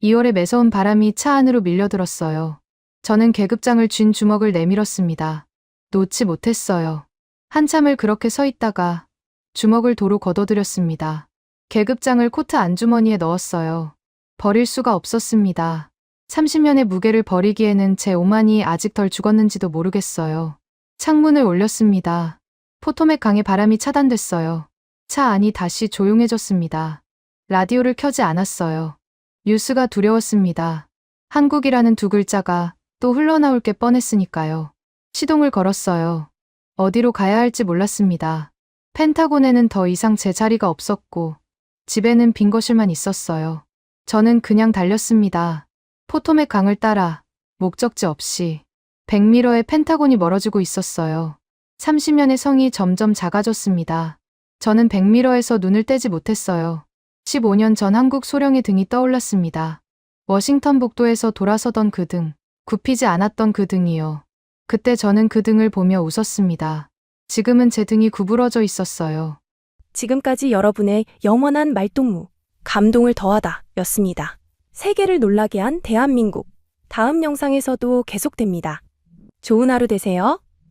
2월의 매서운 바람이 차 안으로 밀려들었어요. 저는 계급장을 쥔 주먹을 내밀었습니다. 놓지 못했어요. 한참을 그렇게 서 있다가 주먹을 도로 걷어들였습니다. 계급장을 코트 안주머니에 넣었어요. 버릴 수가 없었습니다. 30년의 무게를 버리기에는 제 오만이 아직 덜 죽었는지도 모르겠어요. 창문을 올렸습니다. 포토맥 강의 바람이 차단됐어요. 차 안이 다시 조용해졌습니다. 라디오를 켜지 않았어요. 뉴스가 두려웠습니다. 한국이라는 두 글자가 또 흘러나올 게 뻔했으니까요. 시동을 걸었어요. 어디로 가야 할지 몰랐습니다. 펜타곤에는 더 이상 제 자리가 없었고 집에는 빈 거실만 있었어요. 저는 그냥 달렸습니다. 포토맥 강을 따라 목적지 없이 백미러의 펜타곤이 멀어지고 있었어요. 30년의 성이 점점 작아졌습니다. 저는 백미러에서 눈을 떼지 못했어요. 15년 전 한국 소령의 등이 떠올랐습니다. 워싱턴 복도에서 돌아서던 그 등, 굽히지 않았던 그 등이요. 그때 저는 그 등을 보며 웃었습니다. 지금은 제 등이 구부러져 있었어요. 지금까지 여러분의 영원한 말동무, 감동을 더하다 였습니다. 세계를 놀라게 한 대한민국. 다음 영상에서도 계속됩니다. 좋은 하루 되세요.